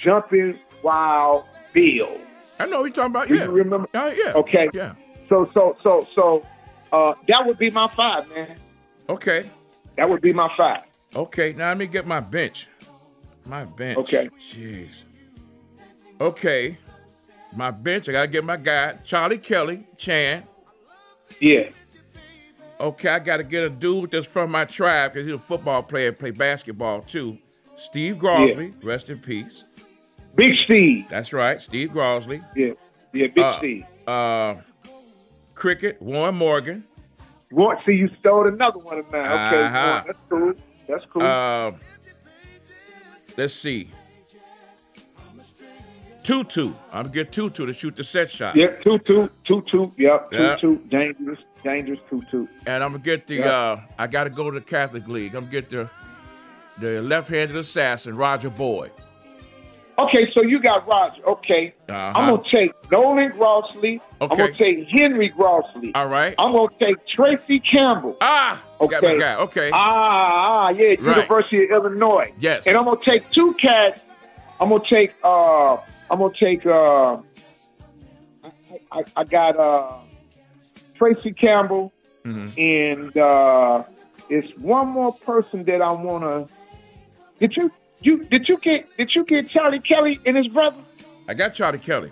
Jumping Wild Bill. I know what you're talking about. Do you remember? Yeah. Okay. Yeah. So that would be my 5, man. Okay. That would be my 5. Okay. Now let me get my bench. My bench. Okay. Jeez. Okay. My bench. I gotta get my guy Charlie Kelly Chan. Yeah. Okay. I gotta get a dude that's from my tribe because he's a football player, play basketball too. Steve Grosley. Yeah. Rest in peace. Big Steve. That's right, Steve Grosley. Yeah, Big Steve. Cricket, Warren Morgan. See, you stole another one of mine. Okay, that's cool. Let's see. Tutu. I'm gonna get Tutu to shoot the set shot. Yeah, Tutu. Yep. Tutu. Dangerous Tutu. And I'm gonna get the. I gotta go to the Catholic League. I'm gonna get the left-handed assassin, Roger Boyd. Okay, so you got Roger. Okay. I'm going to take Nolan Grossley. Okay. I'm going to take Henry Grossley. All right. I'm going to take Tracy Campbell. Okay. Got my guy. Okay. Yeah, right. University of Illinois. Yes. And I'm going to take 2 cats. I'm going to take, I got Tracy Campbell. Mm-hmm. And it's one more person that I want to, Did you get Charlie Kelly and his brother? I got Charlie Kelly.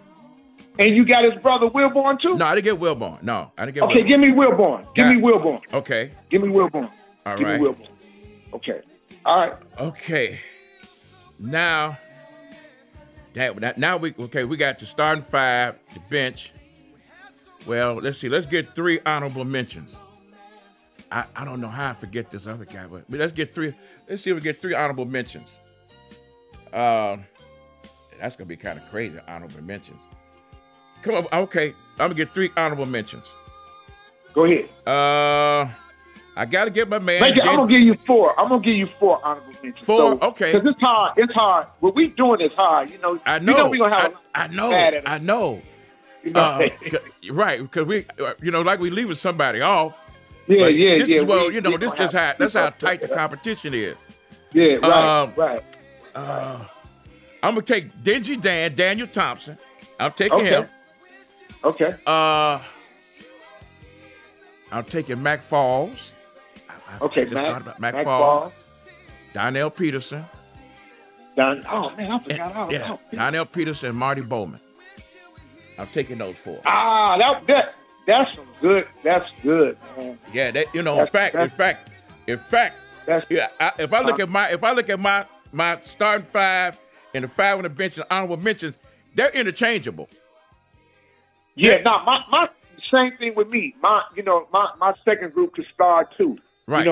And you got his brother Wilborn too? No, I didn't get Wilborn. No, I didn't get Okay, Wilborn. give me Wilborn. Give me Wilborn. Okay. Give me Wilborn. All give right. me Wilborn. Okay. All right. Okay. Now we got the starting 5, the bench. Well, let's see. Let's get 3 honorable mentions. I don't know how I forget this other guy, but let's get 3. Let's see if we get 3 honorable mentions. That's gonna be kind of crazy. Honorable mentions. Come on, okay. I'm gonna get 3 honorable mentions. Go ahead. I gotta get my man. I'm gonna give you 4. I'm gonna give you 4 honorable mentions. 4, okay. Because it's hard. It's hard. What we doing is hard. You know. I know. You know we gonna have. I know. You know? Right? Because we, like we leaving somebody off. Yeah. This is this just that's how tight the competition is. Yeah. Right. I'm gonna take Dingy Daniel Thompson. I'm taking him. Okay. I'm taking Mac Falls. Mac Falls. Donnell Peterson. I forgot all about Donnell Peterson and Marty Bowman. I'm taking those 4. That's some good. That's good, man. Yeah, in fact. If I look at my starting 5 and the 5 on the bench and honorable mentions, they're interchangeable. Yeah, my same thing with me. My second group could start too. Right.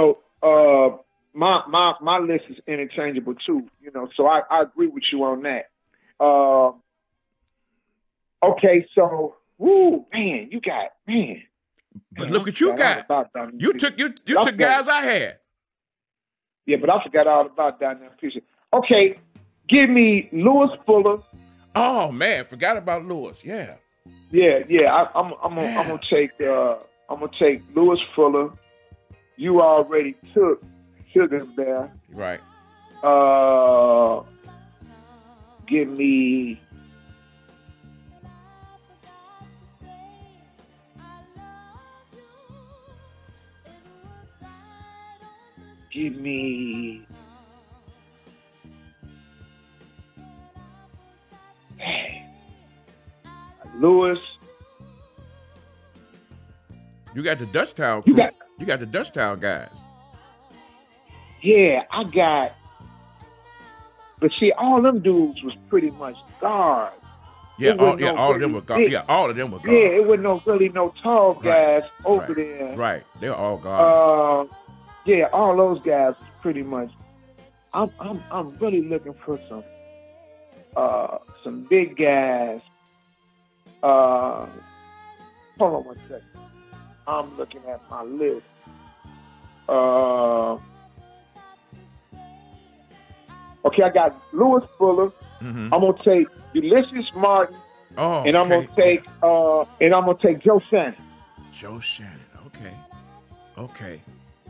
My list is interchangeable too. So I agree with you on that. Okay, so man, you got man. But look what you got. You took guys I had. Yeah, but I forgot all about Donnell Peterson. Okay, give me Lewis Fuller. Oh man, forgot about Lewis. Yeah. Yeah. I'm gonna take Lewis Fuller. You already took Sugar Bear. Right. Give me. Lewis. You got the Dutch Town crew. You got the Dutch Town guys. Yeah, I got. But see, all them dudes was pretty much guards. Yeah, all of them were guards. Yeah, all of them were guards. Yeah, it wasn't really no tall guys over there. Right, they were all guards. Yeah, all those guys was pretty much. I'm really looking for some big guys Hold on one second. I'm looking at my list. Okay, I got Lewis Fuller. I'm gonna take Ulysses Martin. Oh, and I'm gonna take Joe Shannon. Joe Shannon. Okay. Okay.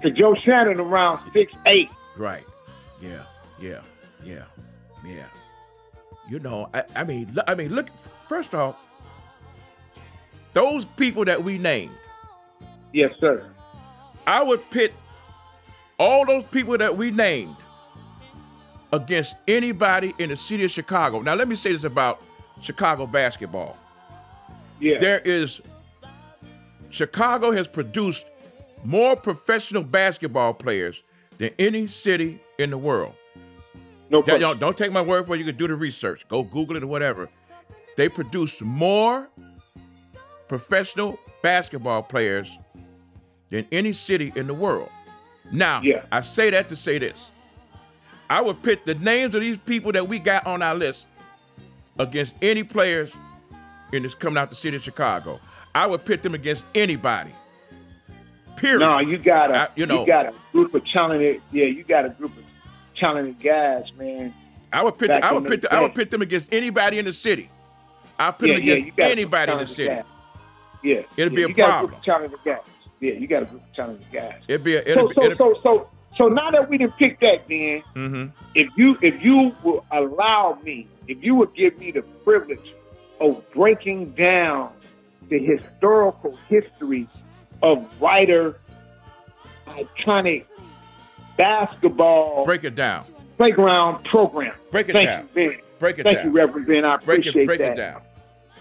So Joe Shannon around 6'8". Right. Yeah. You know, I mean, look. First off, those people that we named. Yes, sir. I would pit all those people that we named against anybody in the city of Chicago. Now, let me say this about Chicago basketball. Yeah. Chicago has produced more professional basketball players than any city in the world. No problem. Don't take my word for it. You can do the research. Go Google it or whatever. They produce more professional basketball players than any city in the world. Now, I say that to say this. I would pit the names of these people that we got on our list against any players in this coming out the city of Chicago. I would pit them against anybody. Period. No, you got a group of talented. Yeah, you got a group of talented guys, man. I would pit them against anybody in the city. I'll pit them against anybody in the city. Guys. Yeah, it'll be a you problem. Got a group of talented guys. Yeah, you got a group of talented guys. So now that we didn't pick that, man, if you will allow me, if you would give me the privilege of breaking down the historical history of Ryder iconic basketball. Break it down. Playground program. Break it down. You, Ben. Break it down. Thank you, Reverend Ben. I appreciate that. Break it down.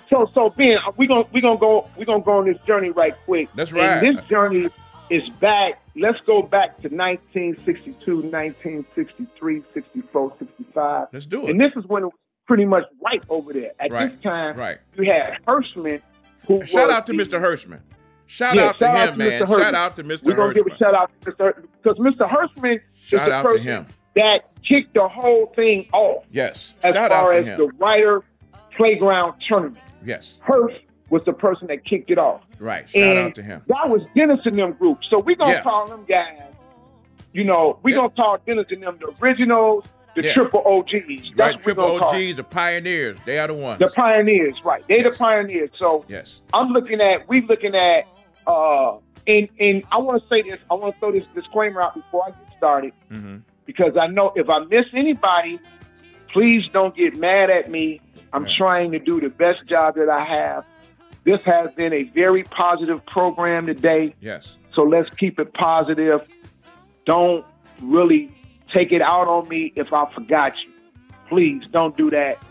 So Ben, we're gonna go on this journey right quick. That's right. And this journey is back. Let's go back to 1962, 1963, 64, 65. Let's do it. And this is when it was pretty much right over there. At this time, you had Hirschman. Shout out to Mr. Hirschman. Shout out to him, man. Shout out to Mr. Hirschman. We're going to give a shout out to Mr. Hirschman. Because Mr. Hirschman is the person that kicked the whole thing off. Yes. As far as the Ryder Playground Tournament. Yes. Hirsch was the person that kicked it off. Right. Shout out to him. That was Dennis and them groups. So we're going to call them guys, we're going to call Dennis and them the originals, the triple OGs. That's what triple OGs, the pioneers. They are the ones. The pioneers, right. They're the pioneers. So we're looking at, and I want to say this, I want to throw this disclaimer out before I get started, because I know if I miss anybody, please don't get mad at me. I'm trying to do the best job that I have. This has been a very positive program today. Yes. So let's keep it positive. Don't really take it out on me if I forgot you. Please don't do that,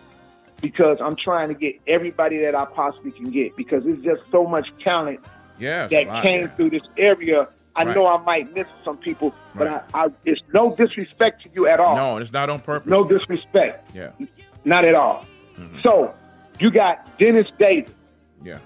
because I'm trying to get everybody that I possibly can get, because there's just so much talent that came through this area. I know I might miss some people, but it's no disrespect to you at all. No, it's not on purpose. No disrespect. Yeah. Not at all. So you got Dennis Davis. Yeah.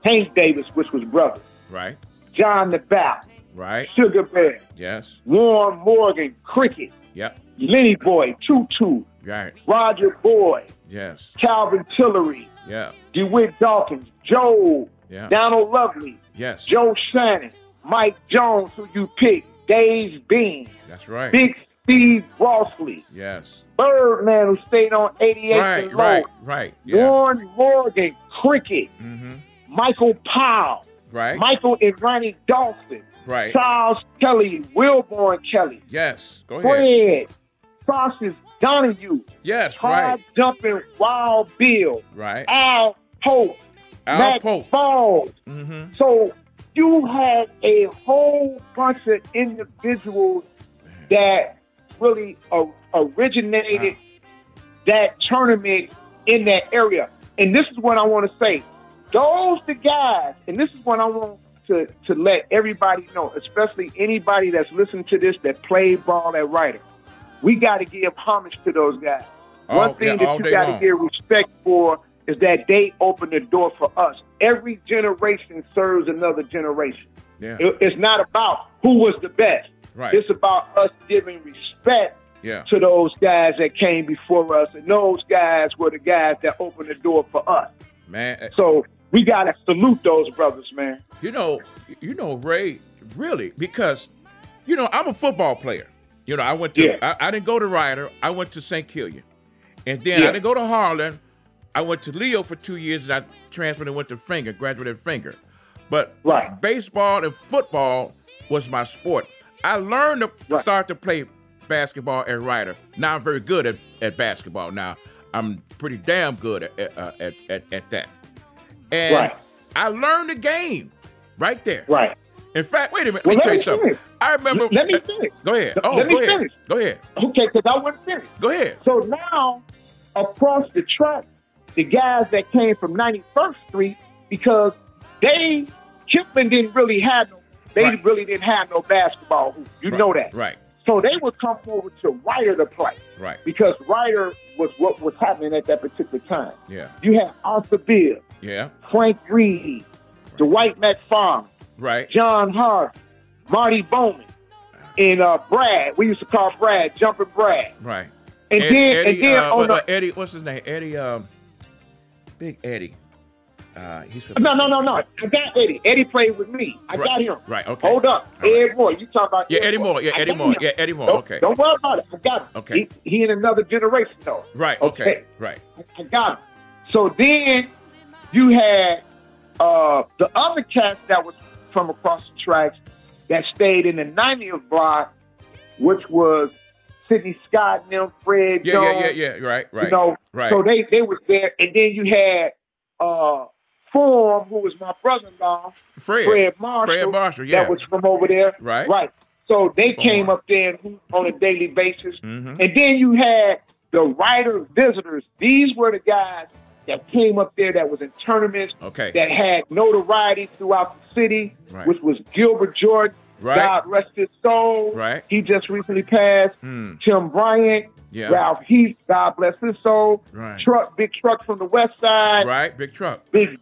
Hank Davis, which was brother. Right. John the Baptist. Right. Sugar Bear. Yes. Warren Morgan, Cricket. Yep. Lenny Boy, Tutu. Right. Roger Boyd. Yes. Calvin Tillery. Yeah. DeWitt Dawkins. Joe. Yeah. Donald Lovely. Yes. Joe Shannon. Mike Jones, who you picked. Dave Bean. That's right. Big Steve Rossley. Yes. Birdman, who stayed on 88 and low. Right. Yeah. Warren Morgan, Cricket. Michael Powell. Right. Michael and Ronnie Dawson. Right. Charles Kelly, Wilborn Kelly. Yes. Go ahead. Fred. Francis Donahue. Yes. Hard Jumping Wild Bill. Right. Al Pope. Matt Balls. So you had a whole bunch of individuals that really originated that tournament in that area. And this is what I want to say. Those the guys, and this is what I want to let everybody know, especially anybody that's listening to this that played ball at Ryder. We got to give homage to those guys. One thing that you got to give respect for is that they opened the door for us. Every generation serves another generation. Yeah. It's not about who was the best. Right. It's about us giving respect to those guys that came before us, and those guys were the guys that opened the door for us. Man. So we gotta salute those brothers, man. You know, Ray, really, because, I'm a football player. I went to, I didn't go to Ryder. I went to St. Killian. And then I didn't go to Harlan. I went to Leo for 2 years, and I transferred and went to Finger, graduated at Finger. But baseball and football was my sport. I learned to start to play basketball at Ryder. Now I'm very good at basketball. Now I'm pretty damn good at that. And I learned the game right there. Right. In fact, wait a minute. Let me tell you something. I remember. Let me finish. Go ahead. Oh, let me finish. Go ahead. Okay, because I want to finish. Go ahead. So now, across the track, the guys that came from 91st Street, because Kipling didn't really have really didn't have no basketball hoop. You know that. Right. So they would come over to Ryder to play. Right. Because Ryder was what was happening at that particular time. Yeah. You had Arthur Bill. Yeah. Frank Reed. Dwight McFarland. Right. John Hart. Marty Bowman. And Brad. We used to call Brad Jumping Brad. Right. And then Eddie, what's his name? Eddie, Big Eddie. He's from No. I got Eddie. Eddie played with me. I got him. Right, okay. Hold up. Eddie Moore. You talking about Eddie Moore. Yeah, Eddie Moore. Yeah, Eddie Moore. Okay. Don't worry about it. I got him. Okay. He in another generation, though. Right, okay. Right. I got him. So then you had the other cats that was from across the tracks that stayed in the 90th block, which was Sidney Scott and them, Fred Jones. Yeah. Right. You know, right. So they was there. And then you had Form, who was my brother-in-law, Fred Marshall, yeah. that was from over there. Right. So they came up there and hooped on a daily basis. Mm-hmm. And then you had the Ryder visitors. These were the guys that came up there that was in tournaments, that had notoriety throughout the city, which was Gilbert Jordan, God rest his soul. Right. He just recently passed. Tim Bryant, Ralph Heath, God bless his soul. Right. Big Truck from the West Side. Right, Big Truck. Big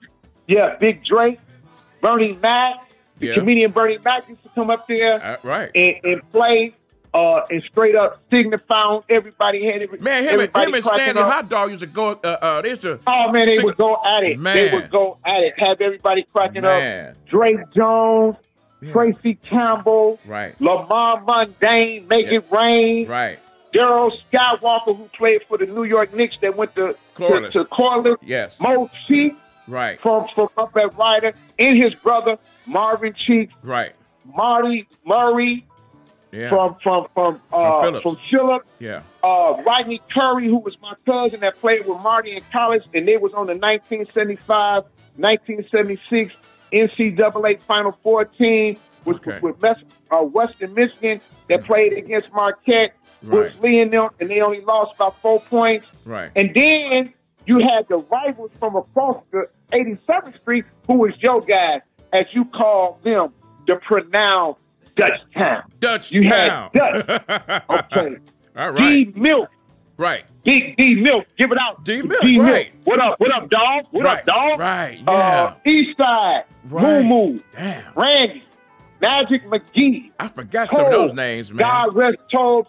Drake, Bernie Mac. The comedian Bernie Mac used to come up there and play and straight up signify on everybody. Him and Stanley Hot Dog used to go. They would go at it. Man. They would go at it. Have everybody cracking up. Drake Jones, Tracy Campbell, Lamar Mundane, Make It Rain. Right. Daryl Skywalker, who played for the New York Knicks, that went to Corliss. Yes. Mo Cheek. Right. From up at Ryder, and his brother Marvin Cheek. Right. Marty Murray. Yeah. From Phillips. Yeah. Rodney Curry, who was my cousin that played with Marty in college, and they was on the 1975, 1976 NCAA Final Four team with Western Michigan that played against Marquette. With Lee and them, and they only lost by 4 points. Right. And then you had the rivals from across the 87th Street, who was your guys, as you call them, the pronounced Dutchtown. You had Dutch. Okay. All right. D Milk. Right. Big D Milk. Give it out. D Milk. Right. What up, dog? What up, dog? Right. Yeah. East Side. Right. Moo. Damn. Randy. Magic McGee. I forgot some of those names, man. God rest Tobe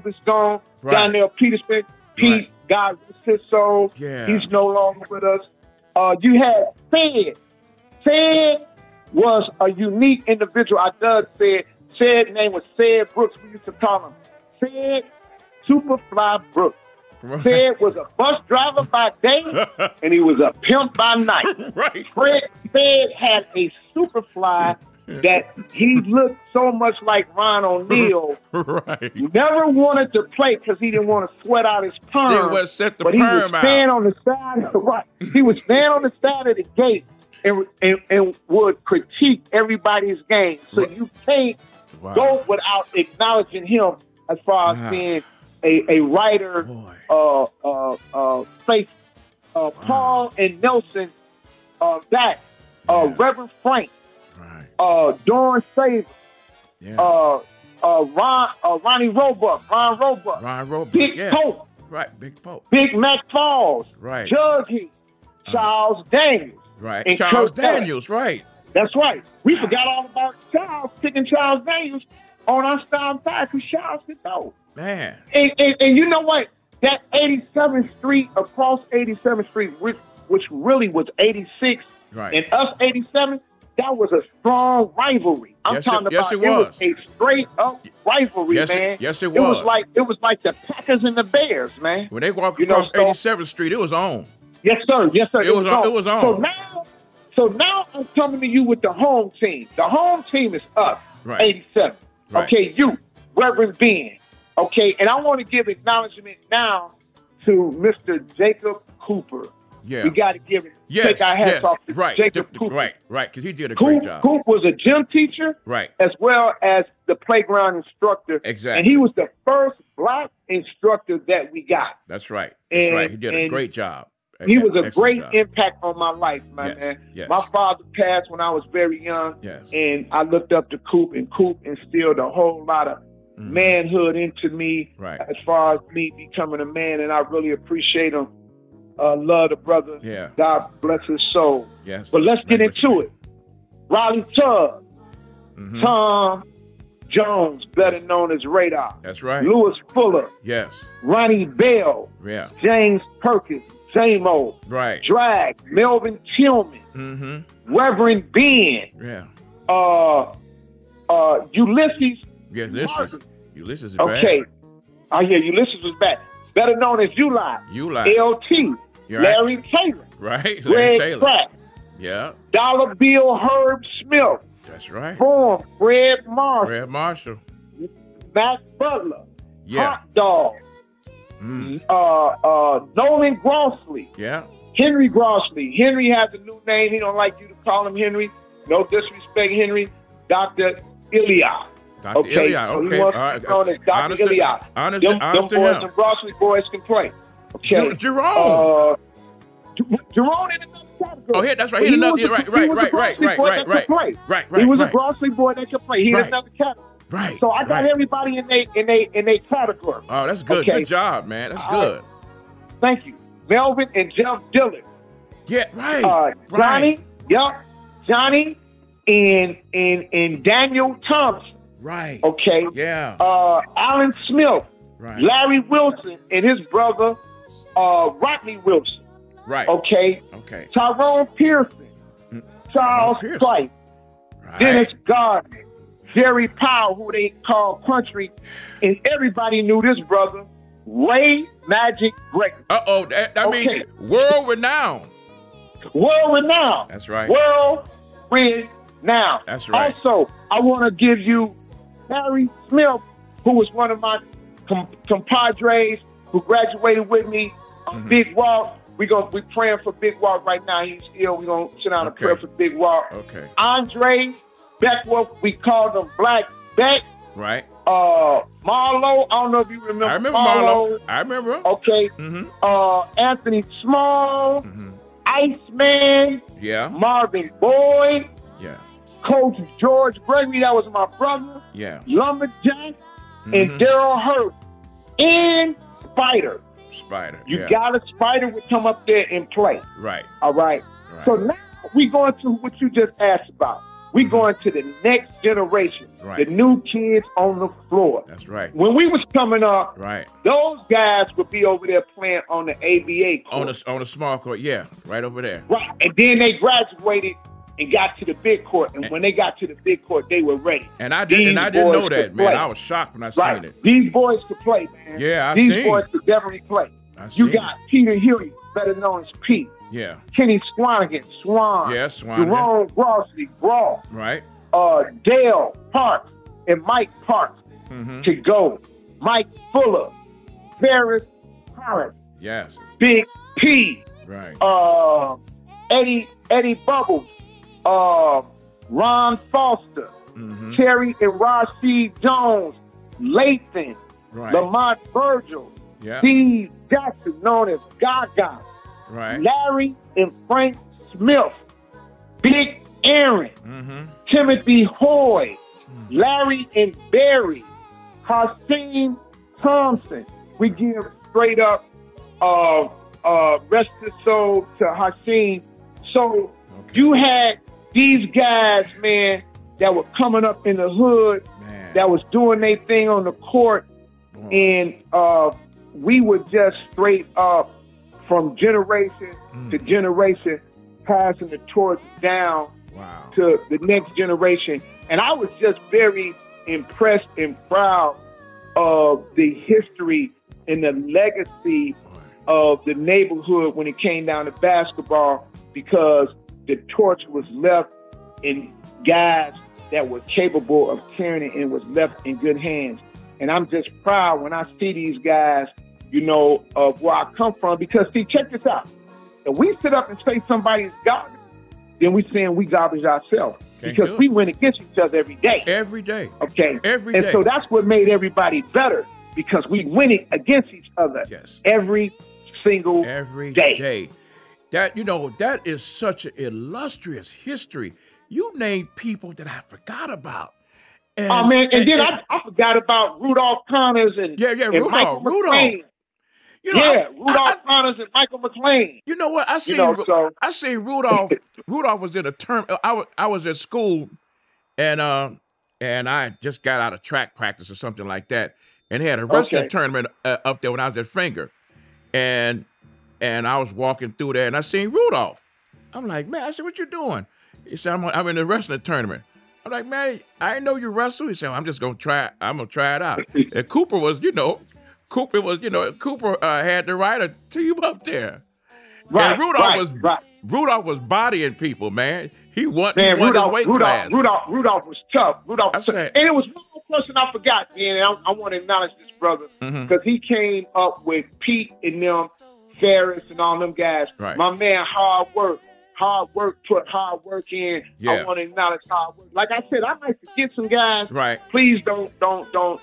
is gone. Donnell Peterson. Pete, God rest his soul. Yeah. He's no longer with us. You had Fed. Fed was a unique individual. I dug Fed. Fed's name was Fed Brooks. We used to call him Fed Superfly Brooks. Fed was a bus driver by day, and he was a pimp by night. Right. Fed had a Superfly that he looked so much like Ron O'Neal. Right. Never wanted to play because he didn't want to sweat out his perm. He was set the but perm he was stand on the side. He would stand on the side of the gate and would critique everybody's game. So you can't go without acknowledging him as far as being a writer, faith. Paul and Nelson, Reverend Frank. Doran Saver, Ronnie Roebuck, Ron Roebuck, Big Pope, Big Pope, Big Mac Falls, Juggy, Charles Daniels, and Charles Daniels, That's right. We forgot all about Charles, picking Charles Daniels on our style side because Charles could go. Man. And you know what? That 87th Street, across 87th Street, which really was 86, Right. and us 87, that was a strong rivalry. I'm talking about it was a straight up rivalry, man. Yes, it was. It was like the Packers and the Bears, man. When they walked across 87th Street, it was on. Yes, sir. Yes, sir. It was on. It was on. So now I'm coming to you with the home team. The home team is us, right. 87. Right. Okay, you, Reverend Ben. Okay, and I want to give acknowledgement now to Mr. Jacob Cooper. Yeah. We got to give it. Take our hats off to Jacob Cooper. Right, because he did a great job. Coop was a gym teacher, right, as well as the playground instructor. Exactly. And he was the first black instructor that we got. That's right. That's right. He did a great job. He was a great impact on my life, man. Yes. My father passed when I was very young, and I looked up to Coop, and Coop instilled a whole lot of manhood into me as far as me becoming a man, and I really appreciate him. Love the brother. Yeah. God bless his soul. Yes. But let's get into it. Riley Tubb, Tom Jones, better known as Radar. That's right. Lewis Fuller. Yes. Ronnie Bell. Yeah. James Perkins. J-Mo. Right. Drag. Melvin Tillman. Reverend Ben. Yeah. Ulysses. Yeah, Ulysses is okay. back. Oh, yeah, Ulysses was back. Better known as Uli. LT. Larry Taylor. Right. Greg Pratt. Yeah. Dollar Bill Herb Smith. That's right. Form Fred Marshall. Fred Marshall. Matt Butler. Yeah. Hot Dog. Nolan Grossley. Yeah. Henry Grossley. Henry has a new name. He don't like you to call him Henry. No disrespect, Henry. Dr. Ilya. Dr. Ilya. Okay. All right. Dr. Ilya. Honest them to boys, him. them Grossley boys can play. Okay. Jerome. Jerome in another category. Oh, yeah, that's right. He another. Right. He was a Grossley boy that could play. He in another category. Right. So I got everybody in they category. Oh, that's good. Okay. Good job, man. That's good. Thank you. Melvin and Jeff Dillard. Yeah, right. Johnny. Yep. Johnny and Daniel Thompson. Right. Okay. Yeah. Alan Smith. Right. Larry Wilson and his brother Rodney Wilson. Right. Okay. Okay. Tyrone Pearson. Charles Price. Right. Dennis Gardner. Jerry Powell, who they call Country, and everybody knew this brother, Ray Magic Gregory. That means world renowned. World renowned. That's right. World renowned. That's right. Also, I want to give you Harry Smith, who was one of my compadres who graduated with me on Big Walk. We praying for Big Walk right now. He's ill. We're going to sit down and pray for Big Walk. Okay. Andre Beckworth, we called him Black Beck. Right. Marlo, I don't know if you remember. I remember Marlo. I remember him. Okay. Anthony Small. Iceman. Yeah. Marvin Boyd. Yeah. Coach George Gregory, that was my brother. Yeah. Lumberjack. And Daryl Hurt. And Spider. You got a Spider would come up there and play. Right. All right. So now we going to what you just asked about. We going to the next generation, the new kids on the floor. That's right. When we was coming up, those guys would be over there playing on the ABA court. On the small court, yeah, right over there. Right, and then they graduated and got to the big court. And when they got to the big court, they were ready. And I didn't know that, man. I was shocked when I seen it. These boys could play, man. Yeah, These boys could definitely play. You got Peter Huey, better known as Pete. Yeah. Kenny Swanigan, Swan. Yeah, Swanigan. Jerome Grossley, Raw. Right. Dale Parks and Mike Parks to go. Mike Fuller, Ferris Collins. Yes. Big P. Right. Eddie Bubbles. Ron Foster. Terry and Rashid Jones. Lathan. Right. Lamont Virgil. Yeah. Steve Jackson, known as Gaga. Right. Larry and Frank Smith. Big Aaron. Timothy Hoy. Larry and Barry. Hakeem Thompson. We give straight up rest his soul to Hakeem. So you had these guys, man, that were coming up in the hood, that was doing their thing on the court, and we were just straight up from generation to generation, passing the torch down to the next generation. And I was just very impressed and proud of the history and the legacy of the neighborhood when it came down to basketball, because the torch was left in guys that were capable of carrying it and was left in good hands. And I'm just proud when I see these guys, you know, of where I come from, because see, check this out. If we sit up and say somebody's garbage, then we saying we garbage ourselves. Because we win against each other every day. Every day. Okay. Every day. And so that's what made everybody better, because we winning against each other every single day. That, you know, that is such an illustrious history. You name people that I forgot about. And, oh, man. And then I forgot about Rudolph Connors and Rudolph. You know, Rudolph Connors and Michael McLean. You know what? I seen Rudolph. Rudolph was in a term. I was at school, and I just got out of track practice or something like that, and they had a wrestling tournament up there when I was at Finger, and I was walking through there, and I seen Rudolph. I'm like, man, I said, what you doing? He said, I'm in the wrestling tournament. I'm like, man, I didn't know you wrestle. He said, I'm just gonna try. I'm gonna try it out. And Cooper had the right to team up there. Right. And Rudolph was bodying people, man. He won his weight class. Rudolph was tough. And it was one more person I forgot, and I want to acknowledge this brother, because he came up with Pete and them, Ferris and all them guys. Right. My man, hard work, put hard work in. Yeah. I want to acknowledge hard work. Like I said, I might forget some guys. Right. Please don't hold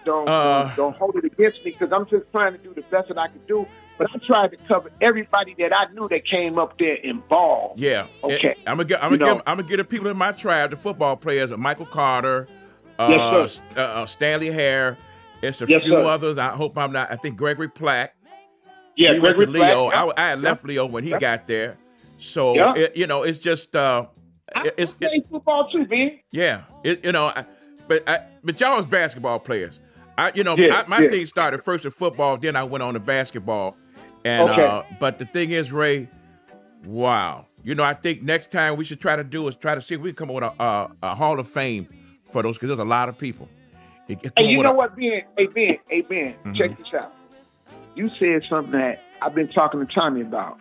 it against me, because I'm just trying to do the best that I can do. But I tried to cover everybody that I knew that came up there involved. Yeah. Okay. I'm gonna get the people in my tribe, the football players, Michael Carter, Stanley Hare. It's a few others. I hope I'm not. I think Gregory Plack. Yeah, he Gregory went to Leo. Plack. I had left Leo when he got there. So it's just it's playing football too, man. Yeah, but y'all was basketball players. My thing started first in football, then I went on to basketball. And but the thing is, Ray, wow. I think next time we should try to see if we can come up with a Hall of Fame for those, because there's a lot of people. Hey, you know what, Ben? Hey, Ben, check this out. You said something that I've been talking to Tommy about.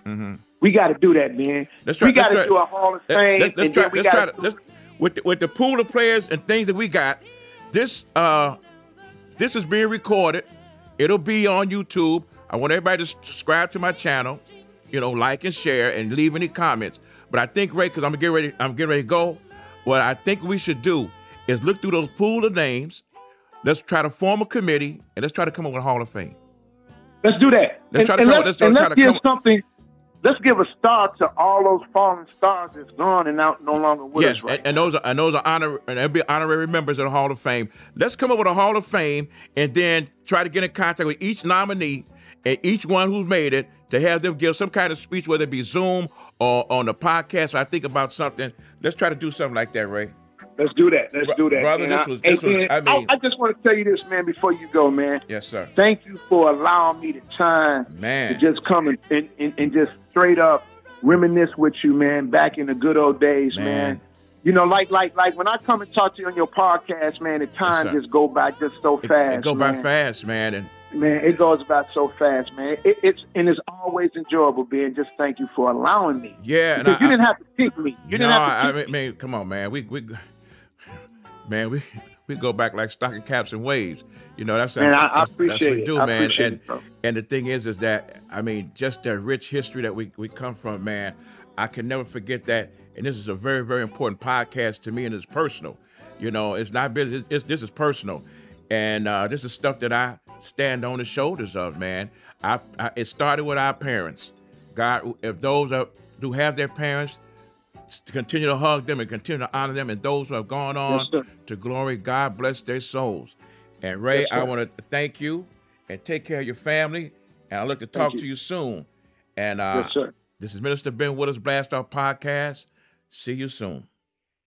We got to do that, man. We got to do a Hall of Fame. With the pool of players and things that we got. This is being recorded. It'll be on YouTube. I want everybody to subscribe to my channel. Like and share and leave any comments. But I think, Ray, because I'm getting ready to go. What I think we should do is look through those pool of names. Let's try to form a committee and let's try to come up with a Hall of Fame. Let's do that. Let's give a star to all those fallen stars that's gone and no longer with us. Right? And those are they'll be honorary members of the Hall of Fame. Let's come up with a Hall of Fame and then try to get in contact with each nominee and each one who's made it to have them give some kind of speech, whether it be Zoom or on the podcast. I think about something. Let's try to do something like that, Ray. Let's do that. Let's do that. Brother, I just want to tell you this, man, before you go, man. Yes, sir. Thank you for allowing me the time to just come and just straight up reminisce with you, man, back in the good old days, man. Like when I come and talk to you on your podcast, man, the time just go by just so fast. It go by fast, man. Man, it goes by so fast, man. It's always enjoyable, Ben. Just thank you for allowing me. Yeah, because you didn't have to pick me. Man, come on, man. We go back like stocking caps and waves. I appreciate that's what we do, man. And the thing is that just the rich history that we come from, man. I can never forget that. And this is a very, very important podcast to me, and it's personal. It's not business. This is personal, and this is stuff that I stand on the shoulders of, man. It started with our parents. God, if those who have their parents, to continue to hug them and continue to honor them, and those who have gone on to glory, God bless their souls. And Ray, I want to thank you and take care of your family, and I look to talk to you soon. And this is Minister Ben Willis Blast Off Podcast. See you soon.